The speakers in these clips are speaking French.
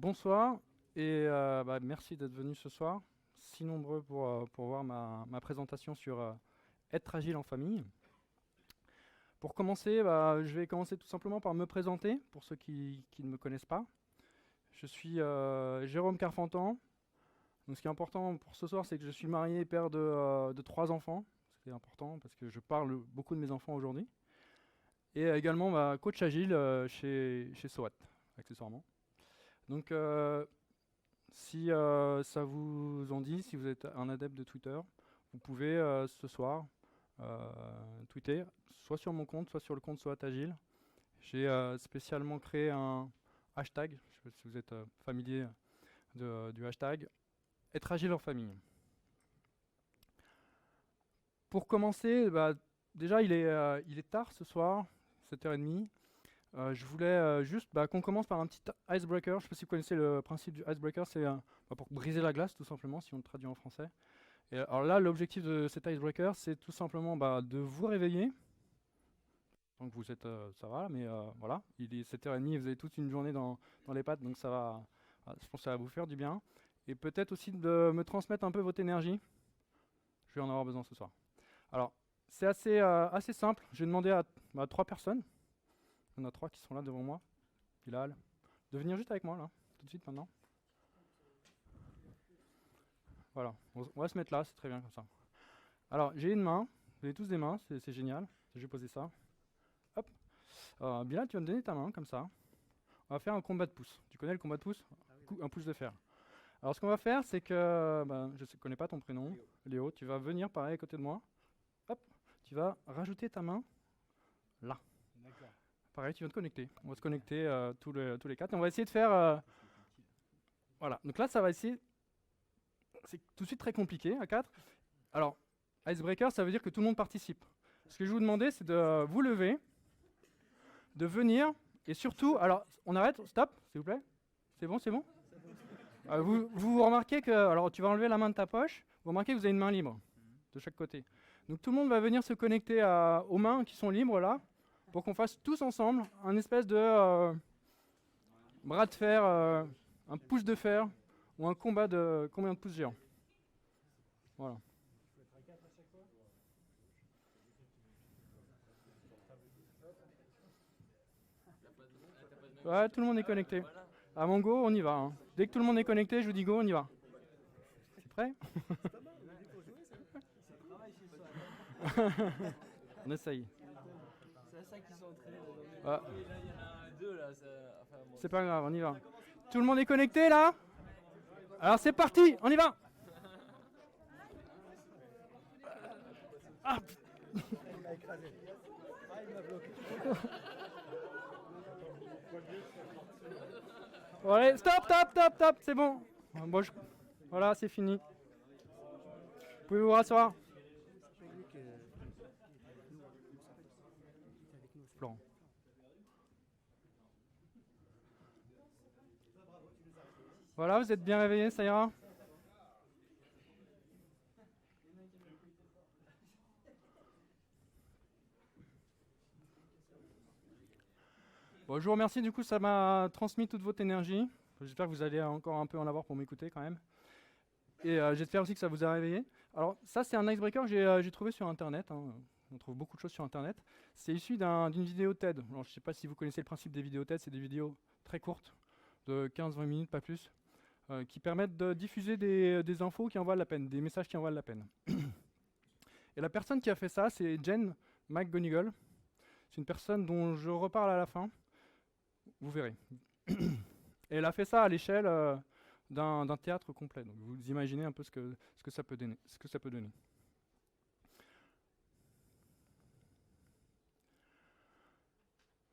Bonsoir et merci d'être venus ce soir, si nombreux pour voir ma présentation sur être agile en famille. Pour commencer, je vais commencer tout simplement par me présenter, pour ceux qui ne me connaissent pas. Je suis Jérôme Carfentan. Donc, ce qui est important pour ce soir, c'est que je suis marié et père de 3 enfants. C'est important parce que je parle beaucoup de mes enfants aujourd'hui. Et également coach agile chez SOAT, accessoirement. Donc, si ça vous en dit, si vous êtes un adepte de Twitter, vous pouvez ce soir tweeter, soit sur mon compte, soit sur le compte SOAT Agile. J'ai spécialement créé un hashtag, je ne sais pas si vous êtes familier du hashtag, être agile en famille. Pour commencer, déjà il est tard ce soir, 7h30. Je voulais juste qu'on commence par un petit icebreaker. Je ne sais pas si vous connaissez le principe du icebreaker, c'est pour briser la glace tout simplement, si on le traduit en français. Et alors là, l'objectif de cet icebreaker, c'est tout simplement de vous réveiller. Donc vous êtes, ça va, mais voilà, il est 7h30, vous avez toute une journée dans les pattes, donc ça va, je pense que ça va vous faire du bien. Et peut-être aussi de me transmettre un peu votre énergie. Je vais en avoir besoin ce soir. Alors, c'est assez simple. J'ai demandé à 3 personnes. Il y en a 3 qui sont là devant moi. Bilal, de venir juste avec moi là, tout de suite maintenant. Voilà, on va se mettre là, c'est très bien comme ça. Alors, j'ai une main, vous avez tous des mains, c'est génial. Je vais poser ça. Hop. Bilal, tu vas me donner ta main comme ça. On va faire un combat de pouces. Tu connais le combat de pouces? Un pouce de fer. Alors, ce qu'on va faire, c'est que, je ne connais pas ton prénom, Léo, tu vas venir pareil à côté de moi. Hop, tu vas rajouter ta main là. Pareil, tu vas te connecter. On va se connecter tous les 4. Et on va essayer de faire... voilà. Donc là, ça va essayer... C'est tout de suite très compliqué, à 4. Alors, icebreaker, ça veut dire que tout le monde participe. Ce que je vais vous demander, c'est de vous lever, de venir, et surtout... Alors, on arrête, stop, s'il vous plaît. C'est bon, c'est bon vous remarquez que... Alors, tu vas enlever la main de ta poche. Vous remarquez que vous avez une main libre, de chaque côté. Donc, tout le monde va venir se connecter aux mains qui sont libres, là, pour qu'on fasse tous ensemble un espèce de bras de fer, un pouce de fer, ou un combat de combien de pouces géants. Voilà. Ouais, tout le monde est connecté. À mon go, on y va. Hein. Dès que tout le monde est connecté, je vous dis go, on y va. C'est prêt? On essaye. C'est pas grave, on y va. Tout le monde est connecté là? Alors c'est parti, on y va. Ah. Allez, stop, c'est bon. Bon, voilà, c'est fini. Vous pouvez vous rasseoir. Florent. Voilà, vous êtes bien réveillés, ça ira? Bon, je vous remercie, du coup, ça m'a transmis toute votre énergie. J'espère que vous allez encore un peu en avoir pour m'écouter quand même. Et j'espère aussi que ça vous a réveillé. Alors, ça, c'est un icebreaker que j'ai trouvé sur Internet. Hein. On trouve beaucoup de choses sur Internet. C'est issu d'une vidéo TED. Alors, je ne sais pas si vous connaissez le principe des vidéos TED. C'est des vidéos très courtes, de 15-20 minutes, pas plus, qui permettent de diffuser des infos qui en valent la peine, des messages qui en valent la peine. Et la personne qui a fait ça, c'est Jen McGonigal. C'est une personne dont je reparle à la fin. Vous verrez. Et elle a fait ça à l'échelle d'un théâtre complet. Donc vous imaginez un peu ce que ça peut donner.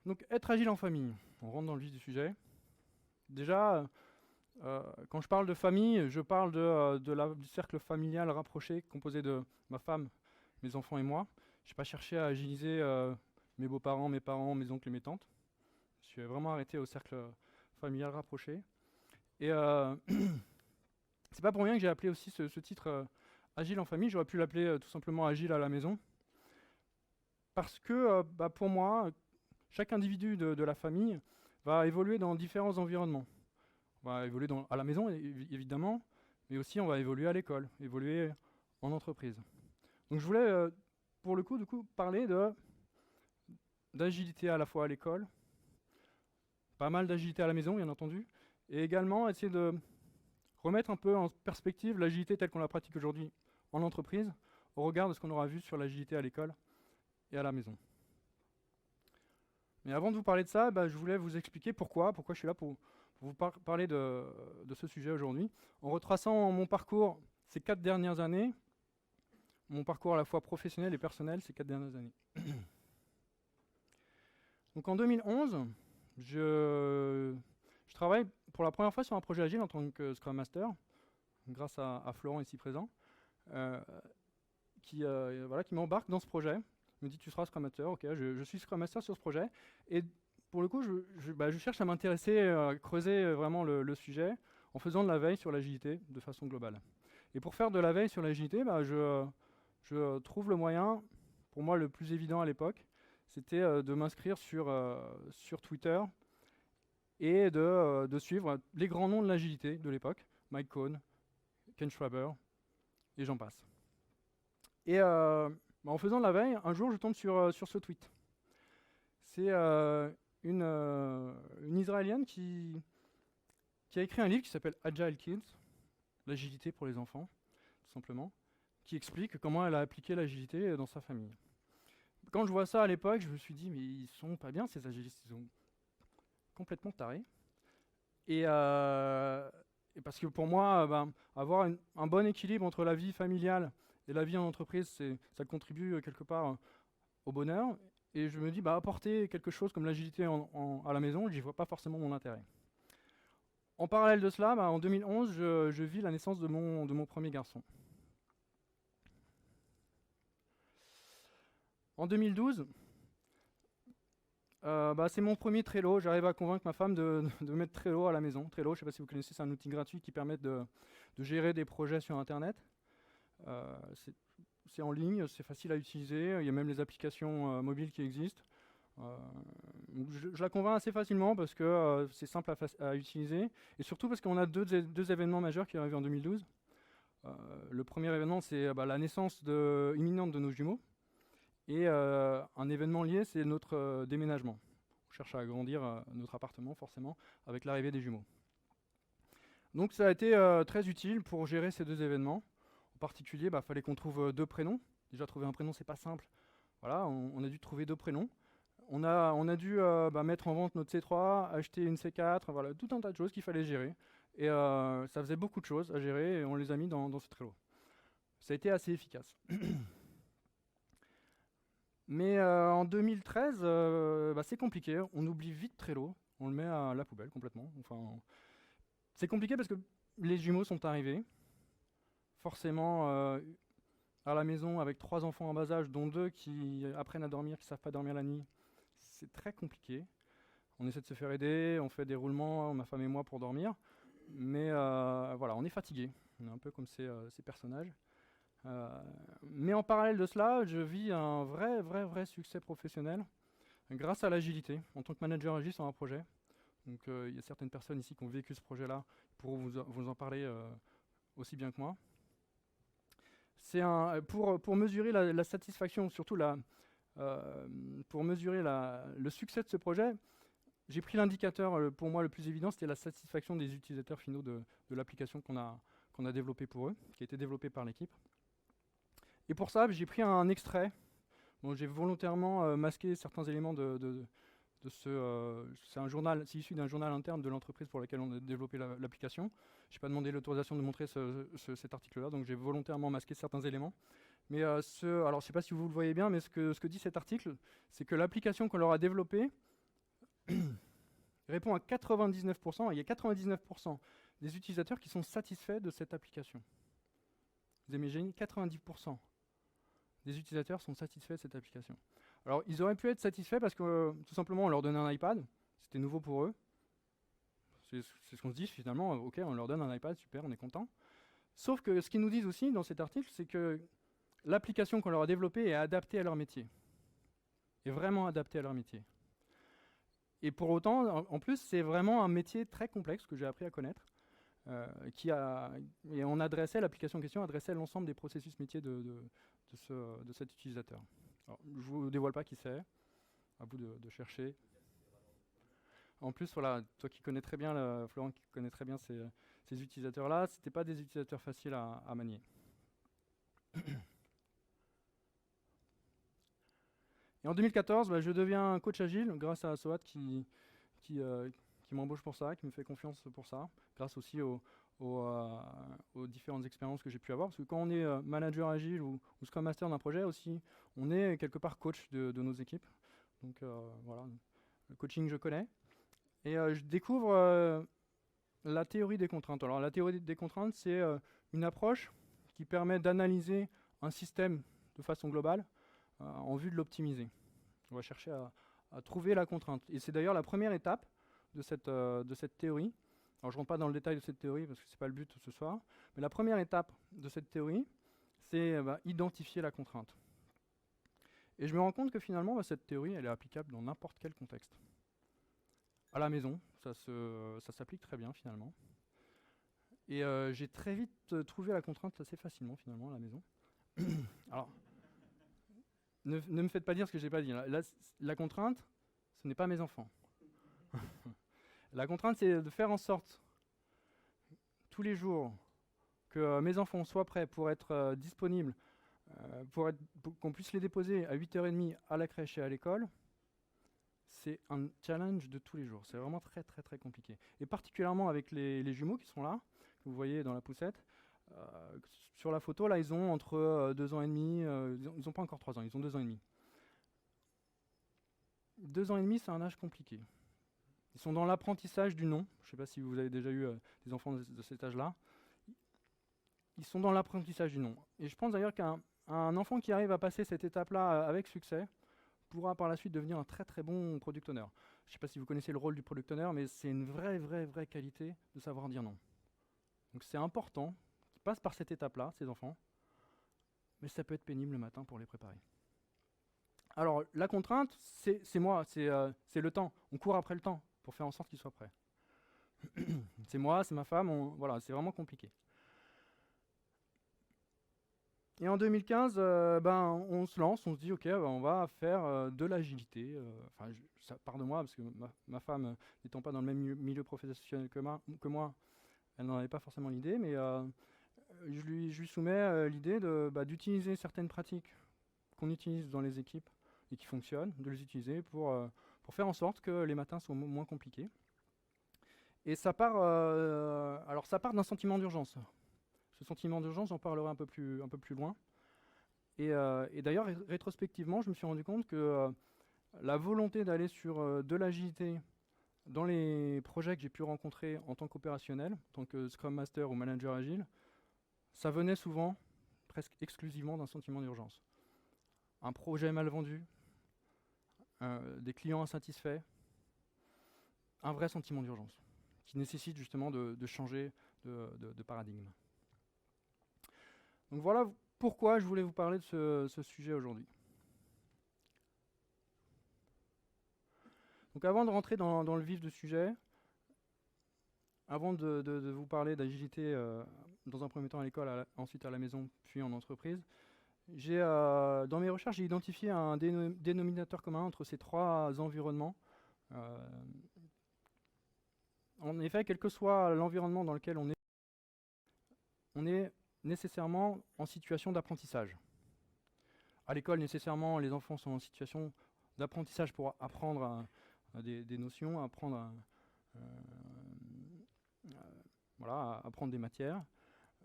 Donc être agile en famille. On rentre dans le vif du sujet. Déjà, quand je parle de famille, je parle du cercle familial rapproché composé de ma femme, mes enfants et moi. Je n'ai pas cherché à agiliser mes beaux-parents, mes parents, mes oncles et mes tantes. Je suis vraiment arrêté au cercle familial rapproché. Et c'est pas pour rien que j'ai appelé aussi ce titre Agile en famille. J'aurais pu l'appeler tout simplement Agile à la maison. Parce que pour moi, chaque individu de la famille va évoluer dans différents environnements. On va évoluer à la maison, évidemment, mais aussi on va évoluer à l'école, évoluer en entreprise. Donc je voulais, pour le coup, du coup, parler d'agilité à la fois à l'école, pas mal d'agilité à la maison, bien entendu, et également essayer de remettre un peu en perspective l'agilité telle qu'on la pratique aujourd'hui en entreprise, au regard de ce qu'on aura vu sur l'agilité à l'école et à la maison. Mais avant de vous parler de ça, je voulais vous expliquer pourquoi je suis là pour vous parler de ce sujet aujourd'hui, en retraçant mon parcours ces 4 dernières années, mon parcours à la fois professionnel et personnel ces 4 dernières années. Donc en 2011, je travaille pour la première fois sur un projet agile en tant que Scrum Master, grâce à Florent ici présent, qui m'embarque dans ce projet. Il me dit tu seras Scrum Master, ok, je suis Scrum Master sur ce projet. Et pour le coup, je cherche à m'intéresser, à creuser vraiment le sujet en faisant de la veille sur l'agilité de façon globale. Et pour faire de la veille sur l'agilité, je trouve le moyen, pour moi le plus évident à l'époque, c'était de m'inscrire sur Twitter et de suivre les grands noms de l'agilité de l'époque, Mike Cohn, Ken Schwaber, et j'en passe. Et en faisant de la veille, un jour je tombe sur ce tweet. C'est une Israélienne qui a écrit un livre qui s'appelle Agile Kids, l'agilité pour les enfants, tout simplement, qui explique comment elle a appliqué l'agilité dans sa famille. Quand je vois ça à l'époque, je me suis dit, mais ils sont pas bien ces agilistes, ils sont complètement tarés. Et parce que pour moi, avoir un bon équilibre entre la vie familiale et la vie en entreprise, ça contribue quelque part au bonheur. Et je me dis, apporter quelque chose comme l'agilité à la maison, j'y vois pas forcément mon intérêt. En parallèle de cela, en 2011, je vis la naissance de mon premier garçon. En 2012, c'est mon premier Trello. J'arrive à convaincre ma femme de mettre Trello à la maison. Trello, je ne sais pas si vous connaissez, c'est un outil gratuit qui permet de gérer des projets sur Internet. C'est en ligne, c'est facile à utiliser. Il y a même les applications mobiles qui existent. Je la convainc assez facilement parce que c'est simple à utiliser. Et surtout parce qu'on a deux événements majeurs qui arrivent en 2012. Le premier événement, c'est la naissance imminente de nos jumeaux. Et un événement lié, c'est notre déménagement. On cherche à agrandir notre appartement, forcément, avec l'arrivée des jumeaux. Donc ça a été très utile pour gérer ces deux événements. En particulier, il fallait qu'on trouve 2 prénoms. Déjà, trouver un prénom, c'est pas simple. Voilà, on a dû trouver 2 prénoms. On a dû mettre en vente notre C3, acheter une C4, voilà, tout un tas de choses qu'il fallait gérer. Et ça faisait beaucoup de choses à gérer et on les a mis dans ce Trello. Ça a été assez efficace. Mais en 2013, c'est compliqué. On oublie vite Trello. On le met à la poubelle complètement. Enfin, c'est compliqué parce que les jumeaux sont arrivés. Forcément, à la maison avec 3 enfants en bas âge, dont 2 qui apprennent à dormir, qui ne savent pas dormir la nuit, c'est très compliqué. On essaie de se faire aider, on fait des roulements, ma femme et moi, pour dormir. Mais voilà, on est fatigué. On est un peu comme ces personnages. Mais en parallèle de cela, je vis un vrai succès professionnel grâce à l'agilité, en tant que manager agile sur un projet. Donc il y a certaines personnes ici qui ont vécu ce projet-là, pour vous en parler aussi bien que moi. C'est pour mesurer la satisfaction, surtout pour mesurer le succès de ce projet, j'ai pris l'indicateur, pour moi le plus évident, c'était la satisfaction des utilisateurs finaux de l'application qu'on a développée pour eux, qui a été développée par l'équipe. Et pour ça, j'ai pris un extrait. Bon, j'ai volontairement masqué certains éléments de ce... c'est un journal, c'est issu d'un journal interne de l'entreprise pour laquelle on a développé l'application. Je n'ai pas demandé l'autorisation de montrer cet article-là, donc j'ai volontairement masqué certains éléments. Mais alors, je ne sais pas si vous le voyez bien, mais ce que dit cet article, c'est que l'application qu'on leur a développée répond à 99%, et il y a 99% des utilisateurs qui sont satisfaits de cette application. Vous imaginez, 90% des utilisateurs sont satisfaits de cette application. Alors, ils auraient pu être satisfaits parce que, tout simplement, on leur donnait un iPad. C'était nouveau pour eux. C'est ce qu'on se dit, finalement. OK, on leur donne un iPad, super, on est content. Sauf que ce qu'ils nous disent aussi dans cet article, c'est que l'application qu'on leur a développée est adaptée à leur métier. Est vraiment adaptée à leur métier. Et pour autant, en plus, c'est vraiment un métier très complexe que j'ai appris à connaître. Et l'application en question adressait l'ensemble des processus métiers de cet utilisateur. Alors, je ne vous dévoile pas qui c'est, à vous de chercher. En plus, voilà, toi qui connais très bien, Florent qui connaît très bien ces utilisateurs-là, ce n'étaient pas des utilisateurs faciles à manier. Et en 2014, je deviens coach agile grâce à Soat qui m'embauche pour ça, qui me fait confiance pour ça, grâce aussi aux différentes expériences que j'ai pu avoir. Parce que quand on est manager agile ou Scrum Master d'un projet aussi, on est quelque part coach de nos équipes. Donc voilà, le coaching je connais. Et je découvre la théorie des contraintes. Alors la théorie des contraintes, c'est une approche qui permet d'analyser un système de façon globale en vue de l'optimiser. On va chercher à trouver la contrainte. Et c'est d'ailleurs la première étape de cette théorie. Alors je ne rentre pas dans le détail de cette théorie parce que ce n'est pas le but ce soir. Mais la première étape de cette théorie, c'est identifier la contrainte. Et je me rends compte que finalement, cette théorie, elle est applicable dans n'importe quel contexte. À la maison, ça s'applique très bien finalement. Et j'ai très vite trouvé la contrainte assez facilement finalement à la maison. Alors, ne me faites pas dire ce que je n'ai pas dit. La contrainte, ce n'est pas mes enfants. La contrainte, c'est de faire en sorte, tous les jours, que mes enfants soient prêts pour être disponibles, pour qu'on puisse les déposer à 8h30 à la crèche et à l'école. C'est un challenge de tous les jours. C'est vraiment très, très, très compliqué. Et particulièrement avec les jumeaux qui sont là, que vous voyez dans la poussette. Sur la photo, là, ils ont entre 2 ans et demi, ils n'ont pas encore 3 ans, ils ont 2 ans et demi. 2 ans et demi, c'est un âge compliqué. Ils sont dans l'apprentissage du nom. Je ne sais pas si vous avez déjà eu des enfants de cet âge-là. Ils sont dans l'apprentissage du nom. Et je pense d'ailleurs qu'un enfant qui arrive à passer cette étape-là avec succès pourra par la suite devenir un très très bon product owner. Je ne sais pas si vous connaissez le rôle du product owner, mais c'est une vraie qualité de savoir dire non. Donc c'est important qu'ils passent par cette étape-là, ces enfants, mais ça peut être pénible le matin pour les préparer. Alors la contrainte, c'est moi, c'est le temps. On court après le temps pour faire en sorte qu'ils soient prêts. C'est moi, c'est ma femme, voilà, c'est vraiment compliqué. Et en 2015, on se lance, on se dit, ok, on va faire de l'agilité. Ça part de moi, parce que ma femme, n'étant pas dans le même milieu professionnel que moi, elle n'en avait pas forcément l'idée, mais je lui soumets l'idée d'utiliser certaines pratiques qu'on utilise dans les équipes et qui fonctionnent, de les utiliser pour faire en sorte que les matins soient moins compliqués. Et ça part d'un sentiment d'urgence. Ce sentiment d'urgence, j'en parlerai un peu plus loin. Et d'ailleurs, rétrospectivement, je me suis rendu compte que la volonté d'aller sur de l'agilité dans les projets que j'ai pu rencontrer en tant qu'opérationnel, en tant que Scrum Master ou Manager Agile, ça venait souvent, presque exclusivement, d'un sentiment d'urgence. Un projet mal vendu, des clients insatisfaits, un vrai sentiment d'urgence, qui nécessite justement de changer de paradigme. Donc voilà pourquoi je voulais vous parler de ce sujet aujourd'hui. Donc avant de rentrer dans le vif du sujet, avant de vous parler d'agilité dans un premier temps à l'école, ensuite à la maison, puis en entreprise, dans mes recherches, j'ai identifié un dénominateur commun entre ces trois environnements. En effet, quel que soit l'environnement dans lequel on est nécessairement en situation d'apprentissage. À l'école, nécessairement, les enfants sont en situation d'apprentissage pour apprendre des notions, apprendre apprendre des matières.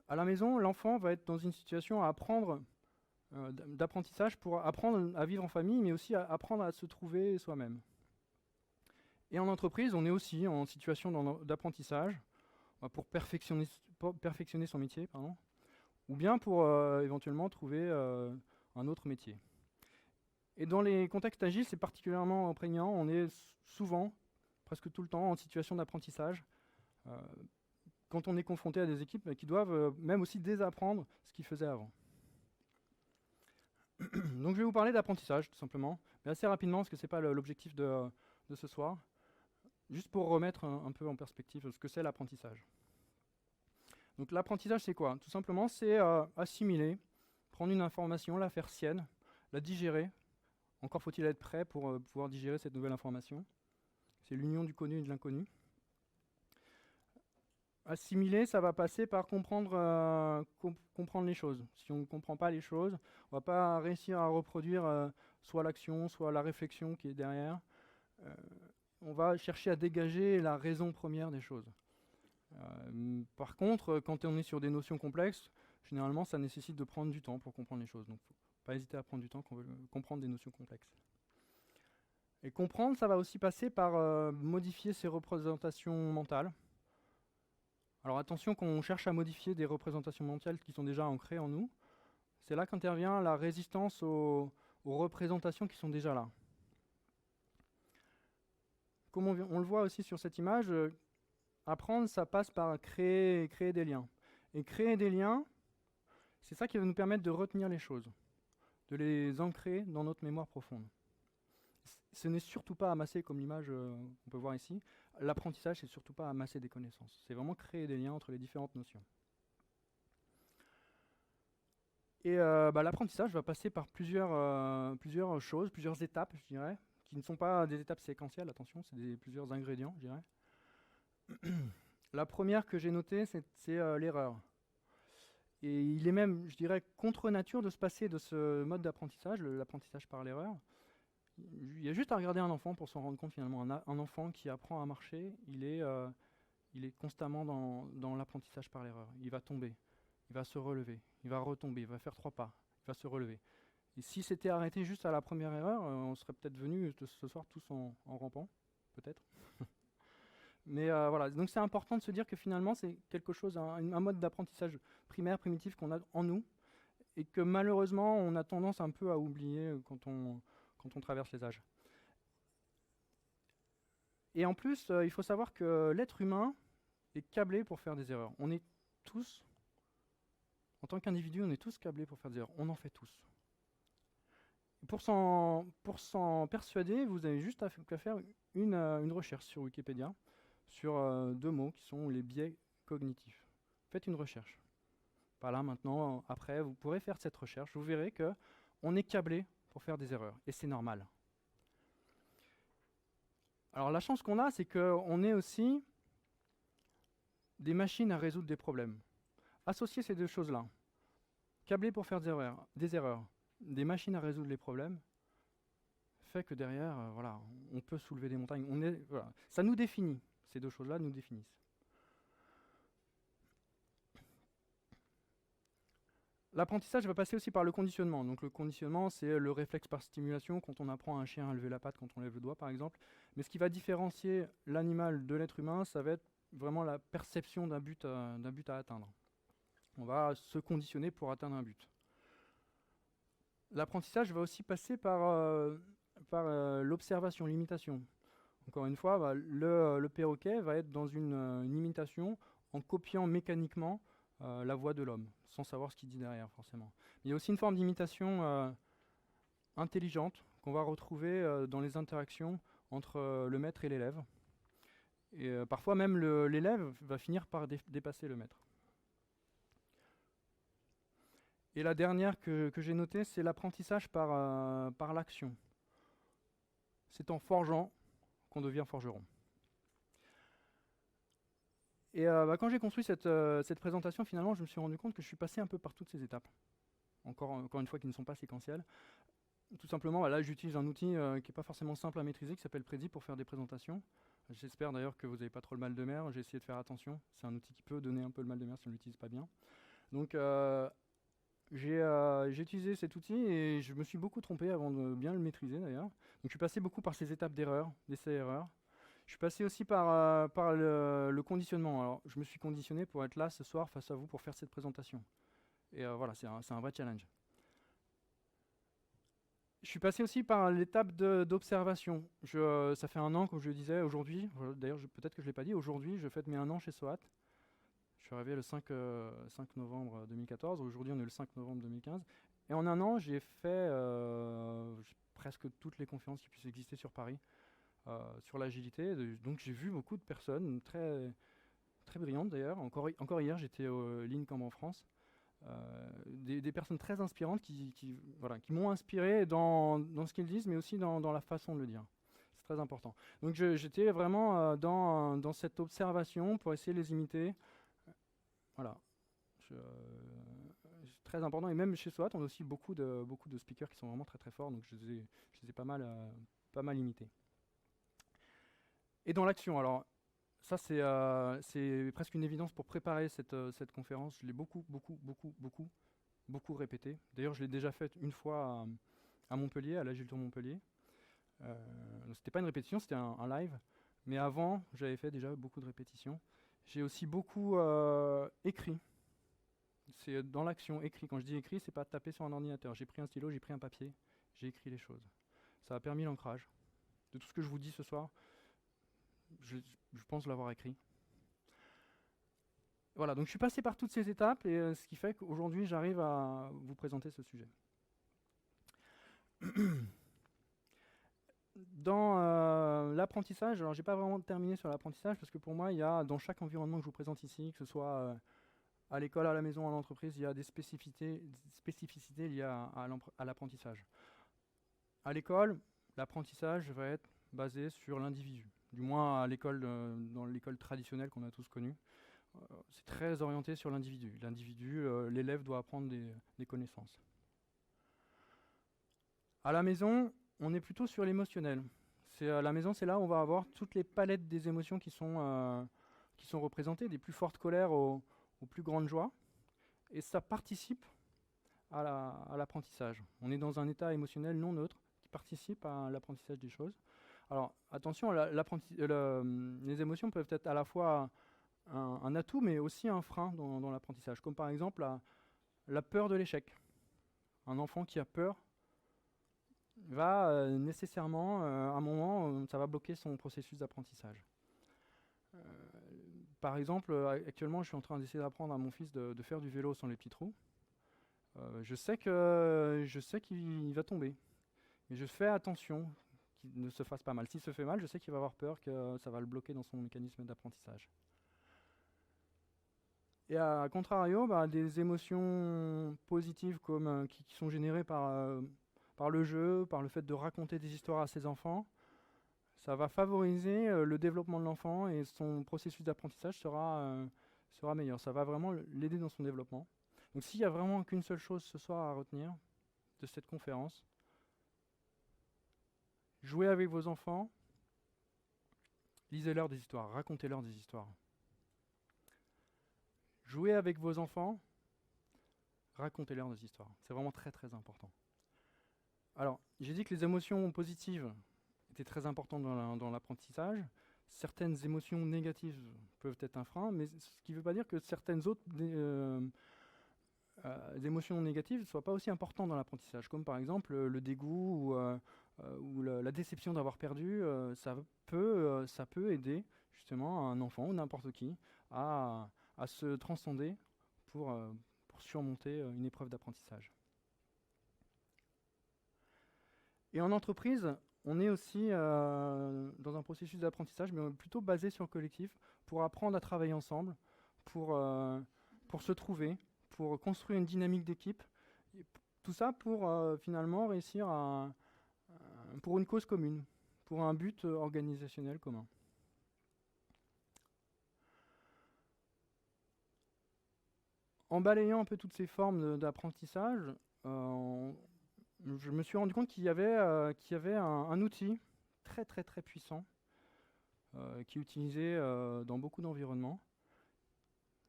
À la maison, l'enfant va être dans une situation à apprendre d'apprentissage pour apprendre à vivre en famille, mais aussi à apprendre à se trouver soi-même. Et en entreprise, on est aussi en situation d'apprentissage pour perfectionner son métier, ou bien pour éventuellement trouver un autre métier. Et dans les contextes agiles, c'est particulièrement prégnant. On est souvent, presque tout le temps, en situation d'apprentissage, quand on est confronté à des équipes qui doivent même aussi désapprendre ce qu'ils faisaient avant. Donc je vais vous parler d'apprentissage, tout simplement, mais assez rapidement, parce que ce n'est pas l'objectif de ce soir. juste pour remettre un peu en perspective ce que c'est l'apprentissage. Donc l'apprentissage, c'est quoi? Tout simplement, c'est assimiler, prendre une information, la faire sienne, la digérer. Encore faut-il être prêt pour pouvoir digérer cette nouvelle information. C'est l'union du connu et de l'inconnu. Assimiler, ça va passer par comprendre les choses. Si on ne comprend pas les choses, on ne va pas réussir à reproduire soit l'action, soit la réflexion qui est derrière. On va chercher à dégager la raison première des choses. Par contre, quand on est sur des notions complexes, généralement, ça nécessite de prendre du temps pour comprendre les choses. Donc, il ne faut pas hésiter à prendre du temps quand on veut comprendre des notions complexes. Et comprendre, ça va aussi passer par modifier ses représentations mentales. Alors attention, quand on cherche à modifier des représentations mentales qui sont déjà ancrées en nous, c'est là qu'intervient la résistance aux représentations qui sont déjà là. Comme on le voit aussi sur cette image, apprendre, ça passe par créer des liens. Et créer des liens, c'est ça qui va nous permettre de retenir les choses, de les ancrer dans notre mémoire profonde. Ce n'est surtout pas amasser comme l'image qu'on peut voir ici. L'apprentissage, c'est surtout pas amasser des connaissances. C'est vraiment créer des liens entre les différentes notions. Et l'apprentissage va passer par plusieurs choses, plusieurs étapes, je dirais, qui ne sont pas des étapes séquentielles, attention, c'est plusieurs ingrédients, je dirais. La première que j'ai notée, c'est l'erreur. Et il est même, je dirais, contre nature de se passer de ce mode d'apprentissage, l'apprentissage par l'erreur. Il y a juste à regarder un enfant pour s'en rendre compte finalement. Un enfant qui apprend à marcher, il est constamment dans l'apprentissage par l'erreur. Il va tomber, il va se relever, il va retomber, il va faire 3 pas, il va se relever. Et si c'était arrêté juste à la première erreur, on serait peut-être venus ce soir tous en rampant, peut-être. Mais voilà, donc c'est important de se dire que finalement c'est quelque chose, un mode d'apprentissage primaire, primitif qu'on a en nous, et que malheureusement on a tendance un peu à oublier quand on traverse les âges. Et en plus, il faut savoir que l'être humain est câblé pour faire des erreurs. On est tous, en tant qu'individu, on est tous câblés pour faire des erreurs. On en fait tous. Pour s'en persuader, vous avez juste à faire une recherche sur Wikipédia sur 2 mots qui sont les biais cognitifs. Faites une recherche. Pas là maintenant, après, vous pourrez faire cette recherche. Vous verrez qu'on est câblé pour faire des erreurs. Et c'est normal. Alors la chance qu'on a, c'est qu'on est aussi des machines à résoudre des problèmes. Associer ces deux choses-là, câblés pour faire des erreurs, des machines à résoudre les problèmes, fait que derrière, voilà, on peut soulever des montagnes. Voilà. Ça nous définit, ces deux choses-là nous définissent. L'apprentissage va passer aussi par le conditionnement. Donc le conditionnement, c'est le réflexe par stimulation, quand on apprend à un chien à lever la patte, quand on lève le doigt par exemple. Mais ce qui va différencier l'animal de l'être humain, ça va être vraiment la perception d'un but à atteindre. On va se conditionner pour atteindre un but. L'apprentissage va aussi passer par l'observation, l'imitation. Encore une fois, le perroquet va être dans une imitation en copiant mécaniquement la voix de l'homme, sans savoir ce qu'il dit derrière forcément. Il y a aussi une forme d'imitation intelligente qu'on va retrouver dans les interactions entre le maître et l'élève. Et parfois même l'élève va finir par dépasser le maître. Et la dernière que j'ai notée, c'est l'apprentissage par l'action. C'est en forgeant qu'on devient forgeron. Et quand j'ai construit cette présentation, finalement, je me suis rendu compte que je suis passé un peu par toutes ces étapes. Encore une fois, qui ne sont pas séquentielles. Tout simplement, là, j'utilise un outil qui n'est pas forcément simple à maîtriser, qui s'appelle Prezi pour faire des présentations. J'espère d'ailleurs que vous n'avez pas trop le mal de mer. J'ai essayé de faire attention. C'est un outil qui peut donner un peu le mal de mer si on ne l'utilise pas bien. Donc, j'ai utilisé cet outil et je me suis beaucoup trompé avant de bien le maîtriser d'ailleurs. Donc, je suis passé beaucoup par ces étapes d'erreur, d'essai-erreur. Je suis passé aussi par le conditionnement. Alors, je me suis conditionné pour être là ce soir face à vous pour faire cette présentation. Et voilà, c'est un vrai challenge. Je suis passé aussi par l'étape d'observation. Ça fait 1 an, comme je le disais, aujourd'hui, d'ailleurs peut-être que je ne l'ai pas dit, aujourd'hui je fête mes 1 an chez SOAT. Je suis arrivé le 5 novembre 2014, aujourd'hui on est le 5 novembre 2015. Et en 1 an, j'ai fait presque toutes les conférences qui puissent exister sur Paris. sur l'agilité. Donc j'ai vu beaucoup de personnes très, très brillantes d'ailleurs. Encore hier, j'étais au Lean Camp en France. Des personnes très inspirantes voilà, qui m'ont inspiré dans ce qu'ils disent, mais aussi dans la façon de le dire. C'est très important. Donc j'étais vraiment dans cette observation pour essayer de les imiter. Voilà. C'est très important. Et même chez SWAT, on a aussi beaucoup de speakers qui sont vraiment très très forts. Donc je les ai pas mal imités. Et dans l'action, alors ça c'est presque une évidence pour préparer cette conférence. Je l'ai beaucoup répété. D'ailleurs, je l'ai déjà fait une fois à Montpellier, à l'Agile Tour Montpellier. C'était pas une répétition, c'était un live. Mais avant, j'avais fait déjà beaucoup de répétitions. J'ai aussi beaucoup écrit. C'est dans l'action, écrit. Quand je dis écrit, c'est pas taper sur un ordinateur. J'ai pris un stylo, j'ai pris un papier, j'ai écrit les choses. Ça a permis l'ancrage. De tout ce que je vous dis ce soir, je pense l'avoir écrit. Voilà, donc je suis passé par toutes ces étapes et ce qui fait qu'aujourd'hui j'arrive à vous présenter ce sujet. Dans l'apprentissage, alors j'ai pas vraiment terminé sur l'apprentissage parce que pour moi il y a dans chaque environnement que je vous présente ici, que ce soit à l'école, à la maison, à l'entreprise, il y a des spécificités liées à l'apprentissage. À l'école, l'apprentissage va être basé sur l'individu, du moins à l'école, dans l'école traditionnelle qu'on a tous connue. C'est très orienté sur l'individu. L'individu, l'élève doit apprendre des connaissances. À la maison, on est plutôt sur l'émotionnel. À la maison, c'est là où on va avoir toutes les palettes des émotions qui sont représentées, des plus fortes colères aux plus grandes joies. Et ça participe à l'apprentissage. On est dans un état émotionnel non neutre qui participe à l'apprentissage des choses. Alors attention, les émotions peuvent être à la fois un atout, mais aussi un frein dans l'apprentissage, comme par exemple la peur de l'échec. Un enfant qui a peur va nécessairement, à un moment, ça va bloquer son processus d'apprentissage. Par exemple, actuellement, je suis en train d'essayer d'apprendre à mon fils de faire du vélo sans les petits trous. Je sais qu'il va tomber, mais je fais attention qu'il ne se fasse pas mal. S'il se fait mal, je sais qu'il va avoir peur que ça va le bloquer dans son mécanisme d'apprentissage. Et à contrario, des émotions positives comme, qui sont générées par le jeu, par le fait de raconter des histoires à ses enfants, ça va favoriser le développement de l'enfant et son processus d'apprentissage sera meilleur. Ça va vraiment l'aider dans son développement. Donc s'il n'y a vraiment qu'une seule chose ce soir à retenir de cette conférence, jouez avec vos enfants, lisez-leur des histoires, racontez-leur des histoires. Jouez avec vos enfants, racontez-leur des histoires. C'est vraiment très très important. Alors, j'ai dit que les émotions positives étaient très importantes dans l'apprentissage. Certaines émotions négatives peuvent être un frein, mais ce qui ne veut pas dire que certaines autres émotions négatives ne soient pas aussi importantes dans l'apprentissage, comme par exemple le dégoût ou la déception d'avoir perdu. Ça peut aider justement un enfant ou n'importe qui à se transcender pour surmonter une épreuve d'apprentissage. Et en entreprise, on est aussi dans un processus d'apprentissage, mais plutôt basé sur le collectif, pour apprendre à travailler ensemble, pour se trouver, pour construire une dynamique d'équipe. Tout ça pour finalement réussir pour une cause commune, pour un but organisationnel commun. En balayant un peu toutes ces formes d'apprentissage, je me suis rendu compte qu'il y avait un outil très très très puissant qui est utilisé dans beaucoup d'environnements.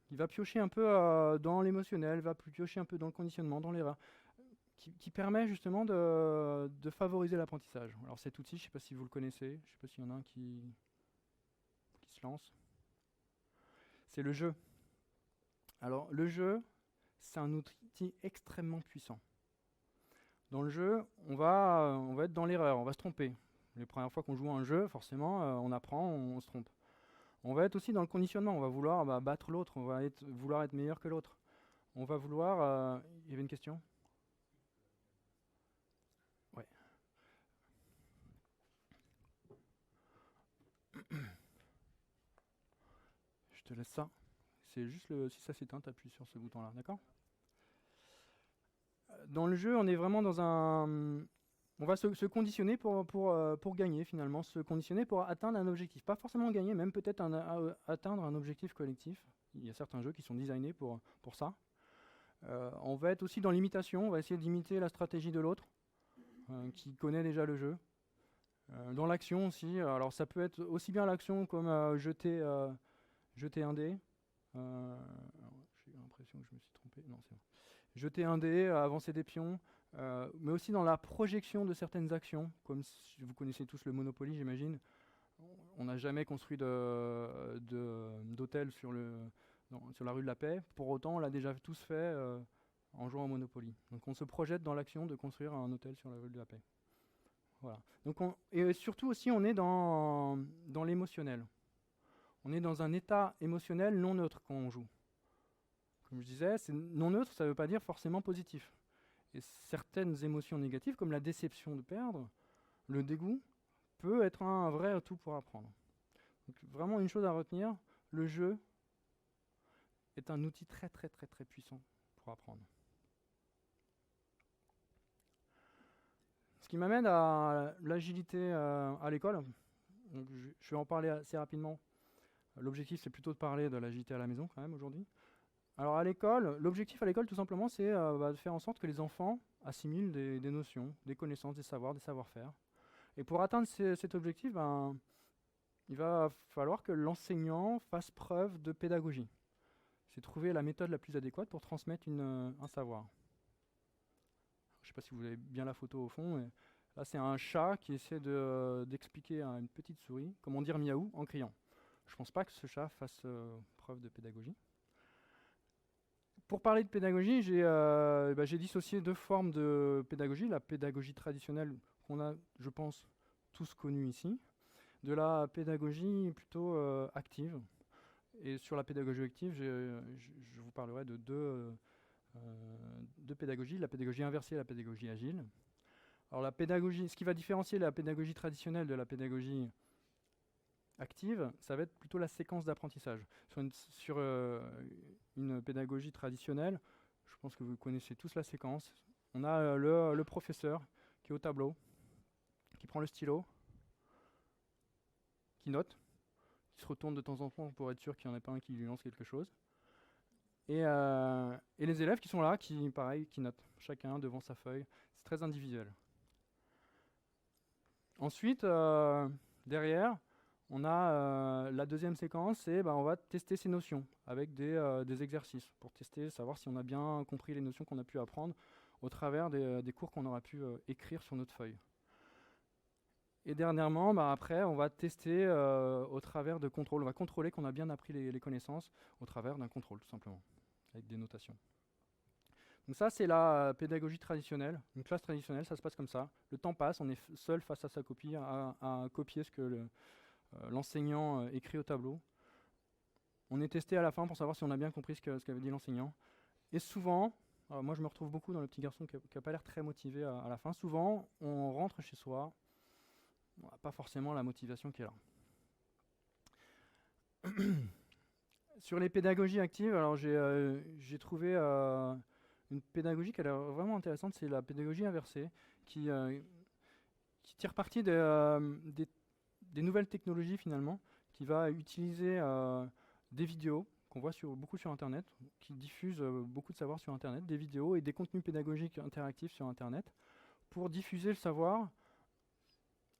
Il va piocher un peu dans l'émotionnel, va piocher un peu dans le conditionnement, dans l'erreur, qui permet justement de favoriser l'apprentissage. Alors cet outil, je ne sais pas si vous le connaissez, je ne sais pas s'il y en a un qui se lance. C'est le jeu. Alors le jeu, c'est un outil extrêmement puissant. Dans le jeu, on va être dans l'erreur, on va se tromper. Les premières fois qu'on joue à un jeu, forcément, on apprend, on se trompe. On va être aussi dans le conditionnement, on va vouloir battre l'autre, on va vouloir être meilleur que l'autre. On va vouloir... Il y avait une question ? Ouais. Je te laisse ça. C'est juste si ça s'éteint, tu appuies sur ce bouton-là, d'accord? Dans le jeu, on est vraiment dans un... On va se conditionner pour gagner, finalement. Se conditionner pour atteindre un objectif. Pas forcément gagner, même peut-être atteindre un objectif collectif. Il y a certains jeux qui sont designés pour ça. On va être aussi dans l'imitation. On va essayer d'imiter la stratégie de l'autre, qui connaît déjà le jeu. Dans l'action aussi. Alors ça peut être aussi bien l'action comme jeter un dé. J'ai l'impression que je me suis trompé. Non, c'est bon. Jeter un dé, avancer des pions, mais aussi dans la projection de certaines actions, comme si vous connaissez tous le Monopoly, j'imagine. On n'a jamais construit d'hôtel sur la rue de la Paix. Pour autant, on l'a déjà tous fait en jouant au Monopoly. Donc on se projette dans l'action de construire un hôtel sur la rue de la Paix. Voilà. Donc et surtout aussi, on est dans l'émotionnel. On est dans un état émotionnel non neutre quand on joue. Comme je disais, non neutre, ça ne veut pas dire forcément positif. Et certaines émotions négatives, comme la déception de perdre, le dégoût, peut être un vrai atout pour apprendre. Donc, vraiment une chose à retenir, le jeu est un outil très très très très puissant pour apprendre. Ce qui m'amène à l'agilité à l'école. Je vais en parler assez rapidement. L'objectif, c'est plutôt de parler de l'agilité à la maison quand même aujourd'hui. Alors à l'école, l'objectif à l'école tout simplement c'est de faire en sorte que les enfants assimilent des notions, des connaissances, des savoirs, des savoir-faire. Et pour atteindre cet objectif, il va falloir que l'enseignant fasse preuve de pédagogie. C'est trouver la méthode la plus adéquate pour transmettre un savoir. Je ne sais pas si vous avez bien la photo au fond. Mais là c'est un chat qui essaie d'expliquer à une petite souris comment dire miaou en criant. Je ne pense pas que ce chat fasse preuve de pédagogie. Pour parler de pédagogie, j'ai dissocié deux formes de pédagogie. La pédagogie traditionnelle qu'on a, je pense, tous connue ici, de la pédagogie plutôt active. Et sur la pédagogie active, je vous parlerai de deux pédagogies, la pédagogie inversée et la pédagogie agile. Alors la pédagogie, ce qui va différencier la pédagogie traditionnelle de la pédagogie active, ça va être plutôt la séquence d'apprentissage. Sur une pédagogie traditionnelle, je pense que vous connaissez tous la séquence. On a le professeur qui est au tableau, qui prend le stylo, qui note, qui se retourne de temps en temps pour être sûr qu'il n'y en ait pas un qui lui lance quelque chose. Et les élèves qui sont là, qui notent, chacun devant sa feuille. C'est très individuel. Ensuite, derrière, on a la deuxième séquence, et on va tester ces notions avec des exercices pour tester, savoir si on a bien compris les notions qu'on a pu apprendre au travers des cours qu'on aura pu écrire sur notre feuille. Et dernièrement, après, on va tester au travers de contrôles. On va contrôler qu'on a bien appris les connaissances au travers d'un contrôle, tout simplement, avec des notations. Donc ça, c'est la pédagogie traditionnelle. Une classe traditionnelle, ça se passe comme ça. Le temps passe, on est seul face à sa copie, à copier ce que l'enseignant écrit au tableau. On est testé à la fin pour savoir si on a bien compris ce qu'avait dit l'enseignant. Et souvent, moi je me retrouve beaucoup dans le petit garçon qui n'a pas l'air très motivé à la fin. Souvent, on rentre chez soi, on n'a pas forcément la motivation qui est là. Sur les pédagogies actives, alors j'ai trouvé une pédagogie qui a l'air vraiment intéressante, c'est la pédagogie inversée, qui tire parti des nouvelles technologies finalement, qui va utiliser des vidéos qu'on voit beaucoup sur Internet, qui diffusent beaucoup de savoir sur Internet, des vidéos et des contenus pédagogiques interactifs sur Internet, pour diffuser le savoir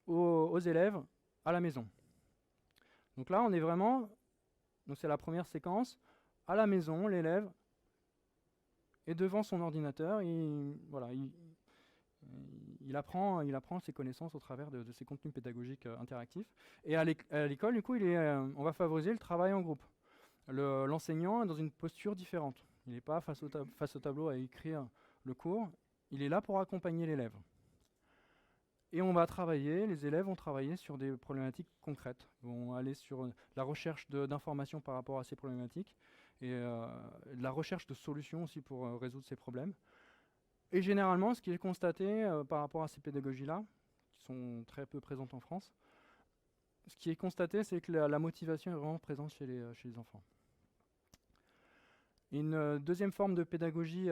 aux élèves à la maison. Donc là, on est vraiment, donc c'est la première séquence, à la maison, l'élève est devant son ordinateur, il apprend ses connaissances au travers de ses contenus pédagogiques interactifs. Et à l'école, du coup, on va favoriser le travail en groupe. L'enseignant est dans une posture différente. Il n'est pas face au tableau à écrire le cours, il est là pour accompagner l'élève. Et on va travailler, les élèves vont travailler sur des problématiques concrètes. Ils vont aller sur la recherche d'informations par rapport à ces problématiques et la recherche de solutions aussi pour résoudre ces problèmes. Et généralement, ce qui est constaté par rapport à ces pédagogies-là, qui sont très peu présentes en France, ce qui est constaté, c'est que la motivation est vraiment présente chez les enfants. Une deuxième forme de pédagogie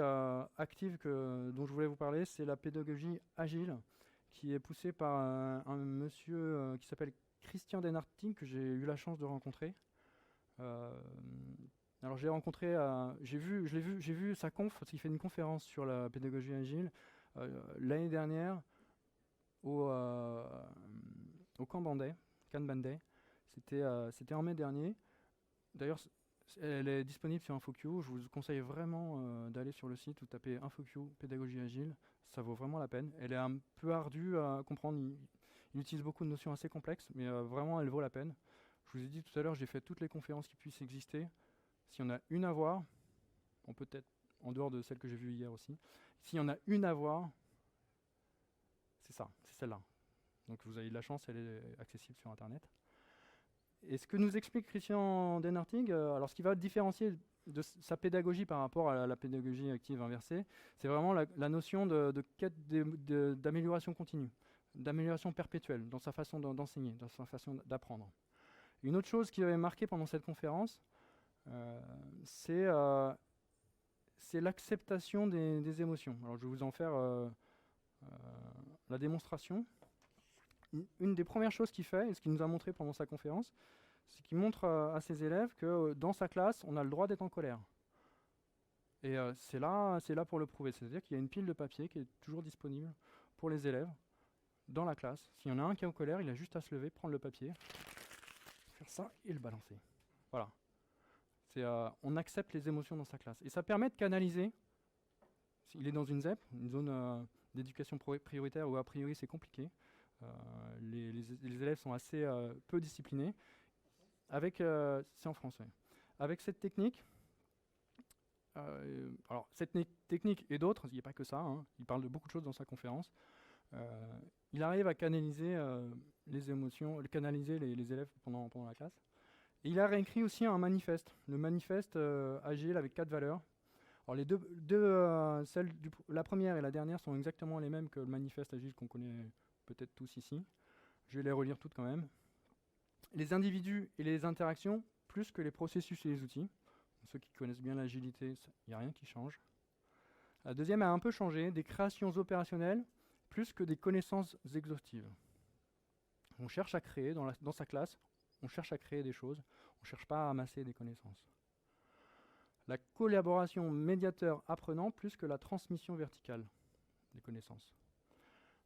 active dont je voulais vous parler, c'est la pédagogie agile, qui est poussée par un monsieur qui s'appelle Christian Denarting, que j'ai eu la chance de rencontrer. Alors j'ai vu sa conf, parce qu'il fait une conférence sur la pédagogie agile l'année dernière au Camp Bandai, Cannes Bandai. C'était en mai dernier. D'ailleurs, elle est disponible sur InfoQ. Je vous conseille vraiment d'aller sur le site ou taper InfoQ pédagogie agile. Ça vaut vraiment la peine. Elle est un peu ardue à comprendre. Il utilise beaucoup de notions assez complexes, mais vraiment, elle vaut la peine. Je vous ai dit tout à l'heure, j'ai fait toutes les conférences qui puissent exister. S'il y en a une à voir, on peut être en dehors de celle que j'ai vue hier aussi. S'il y en a une à voir, c'est ça, c'est celle-là. Donc vous avez de la chance, elle est accessible sur Internet. Et ce que nous explique Christian Denarting, alors ce qui va différencier de sa pédagogie par rapport à la pédagogie active inversée, c'est vraiment la notion de quête d'amélioration continue, d'amélioration perpétuelle dans sa façon d'enseigner, dans sa façon d'apprendre. Une autre chose qui avait marqué pendant cette conférence, c'est l'acceptation des émotions. Alors je vais vous en faire la démonstration. Une des premières choses qu'il fait, et ce qu'il nous a montré pendant sa conférence, c'est qu'il montre à ses élèves que dans sa classe, on a le droit d'être en colère. Et c'est là pour le prouver. C'est-à-dire qu'il y a une pile de papier qui est toujours disponible pour les élèves dans la classe. S'il y en a un qui est en colère, il a juste à se lever, prendre le papier, faire ça et le balancer. Voilà. On accepte les émotions dans sa classe. Et ça permet de canaliser. Il est dans une ZEP, une zone d'éducation prioritaire où a priori c'est compliqué. Les élèves sont assez peu disciplinés. C'est en français. Avec cette technique, alors cette technique et d'autres, il n'y a pas que ça, hein, il parle de beaucoup de choses dans sa conférence, il arrive à canaliser les émotions, canaliser les élèves pendant la classe. Et il a réécrit aussi un manifeste, le manifeste agile avec 4 valeurs. Alors la première et la dernière sont exactement les mêmes que le manifeste agile qu'on connaît peut-être tous ici. Je vais les relire toutes quand même. Les individus et les interactions, plus que les processus et les outils. Ceux qui connaissent bien l'agilité, il n'y a rien qui change. La deuxième a un peu changé, des créations opérationnelles, plus que des connaissances exhaustives. On cherche à créer, dans sa classe, on cherche à créer des choses, on ne cherche pas à amasser des connaissances. La collaboration médiateur-apprenant, plus que la transmission verticale des connaissances.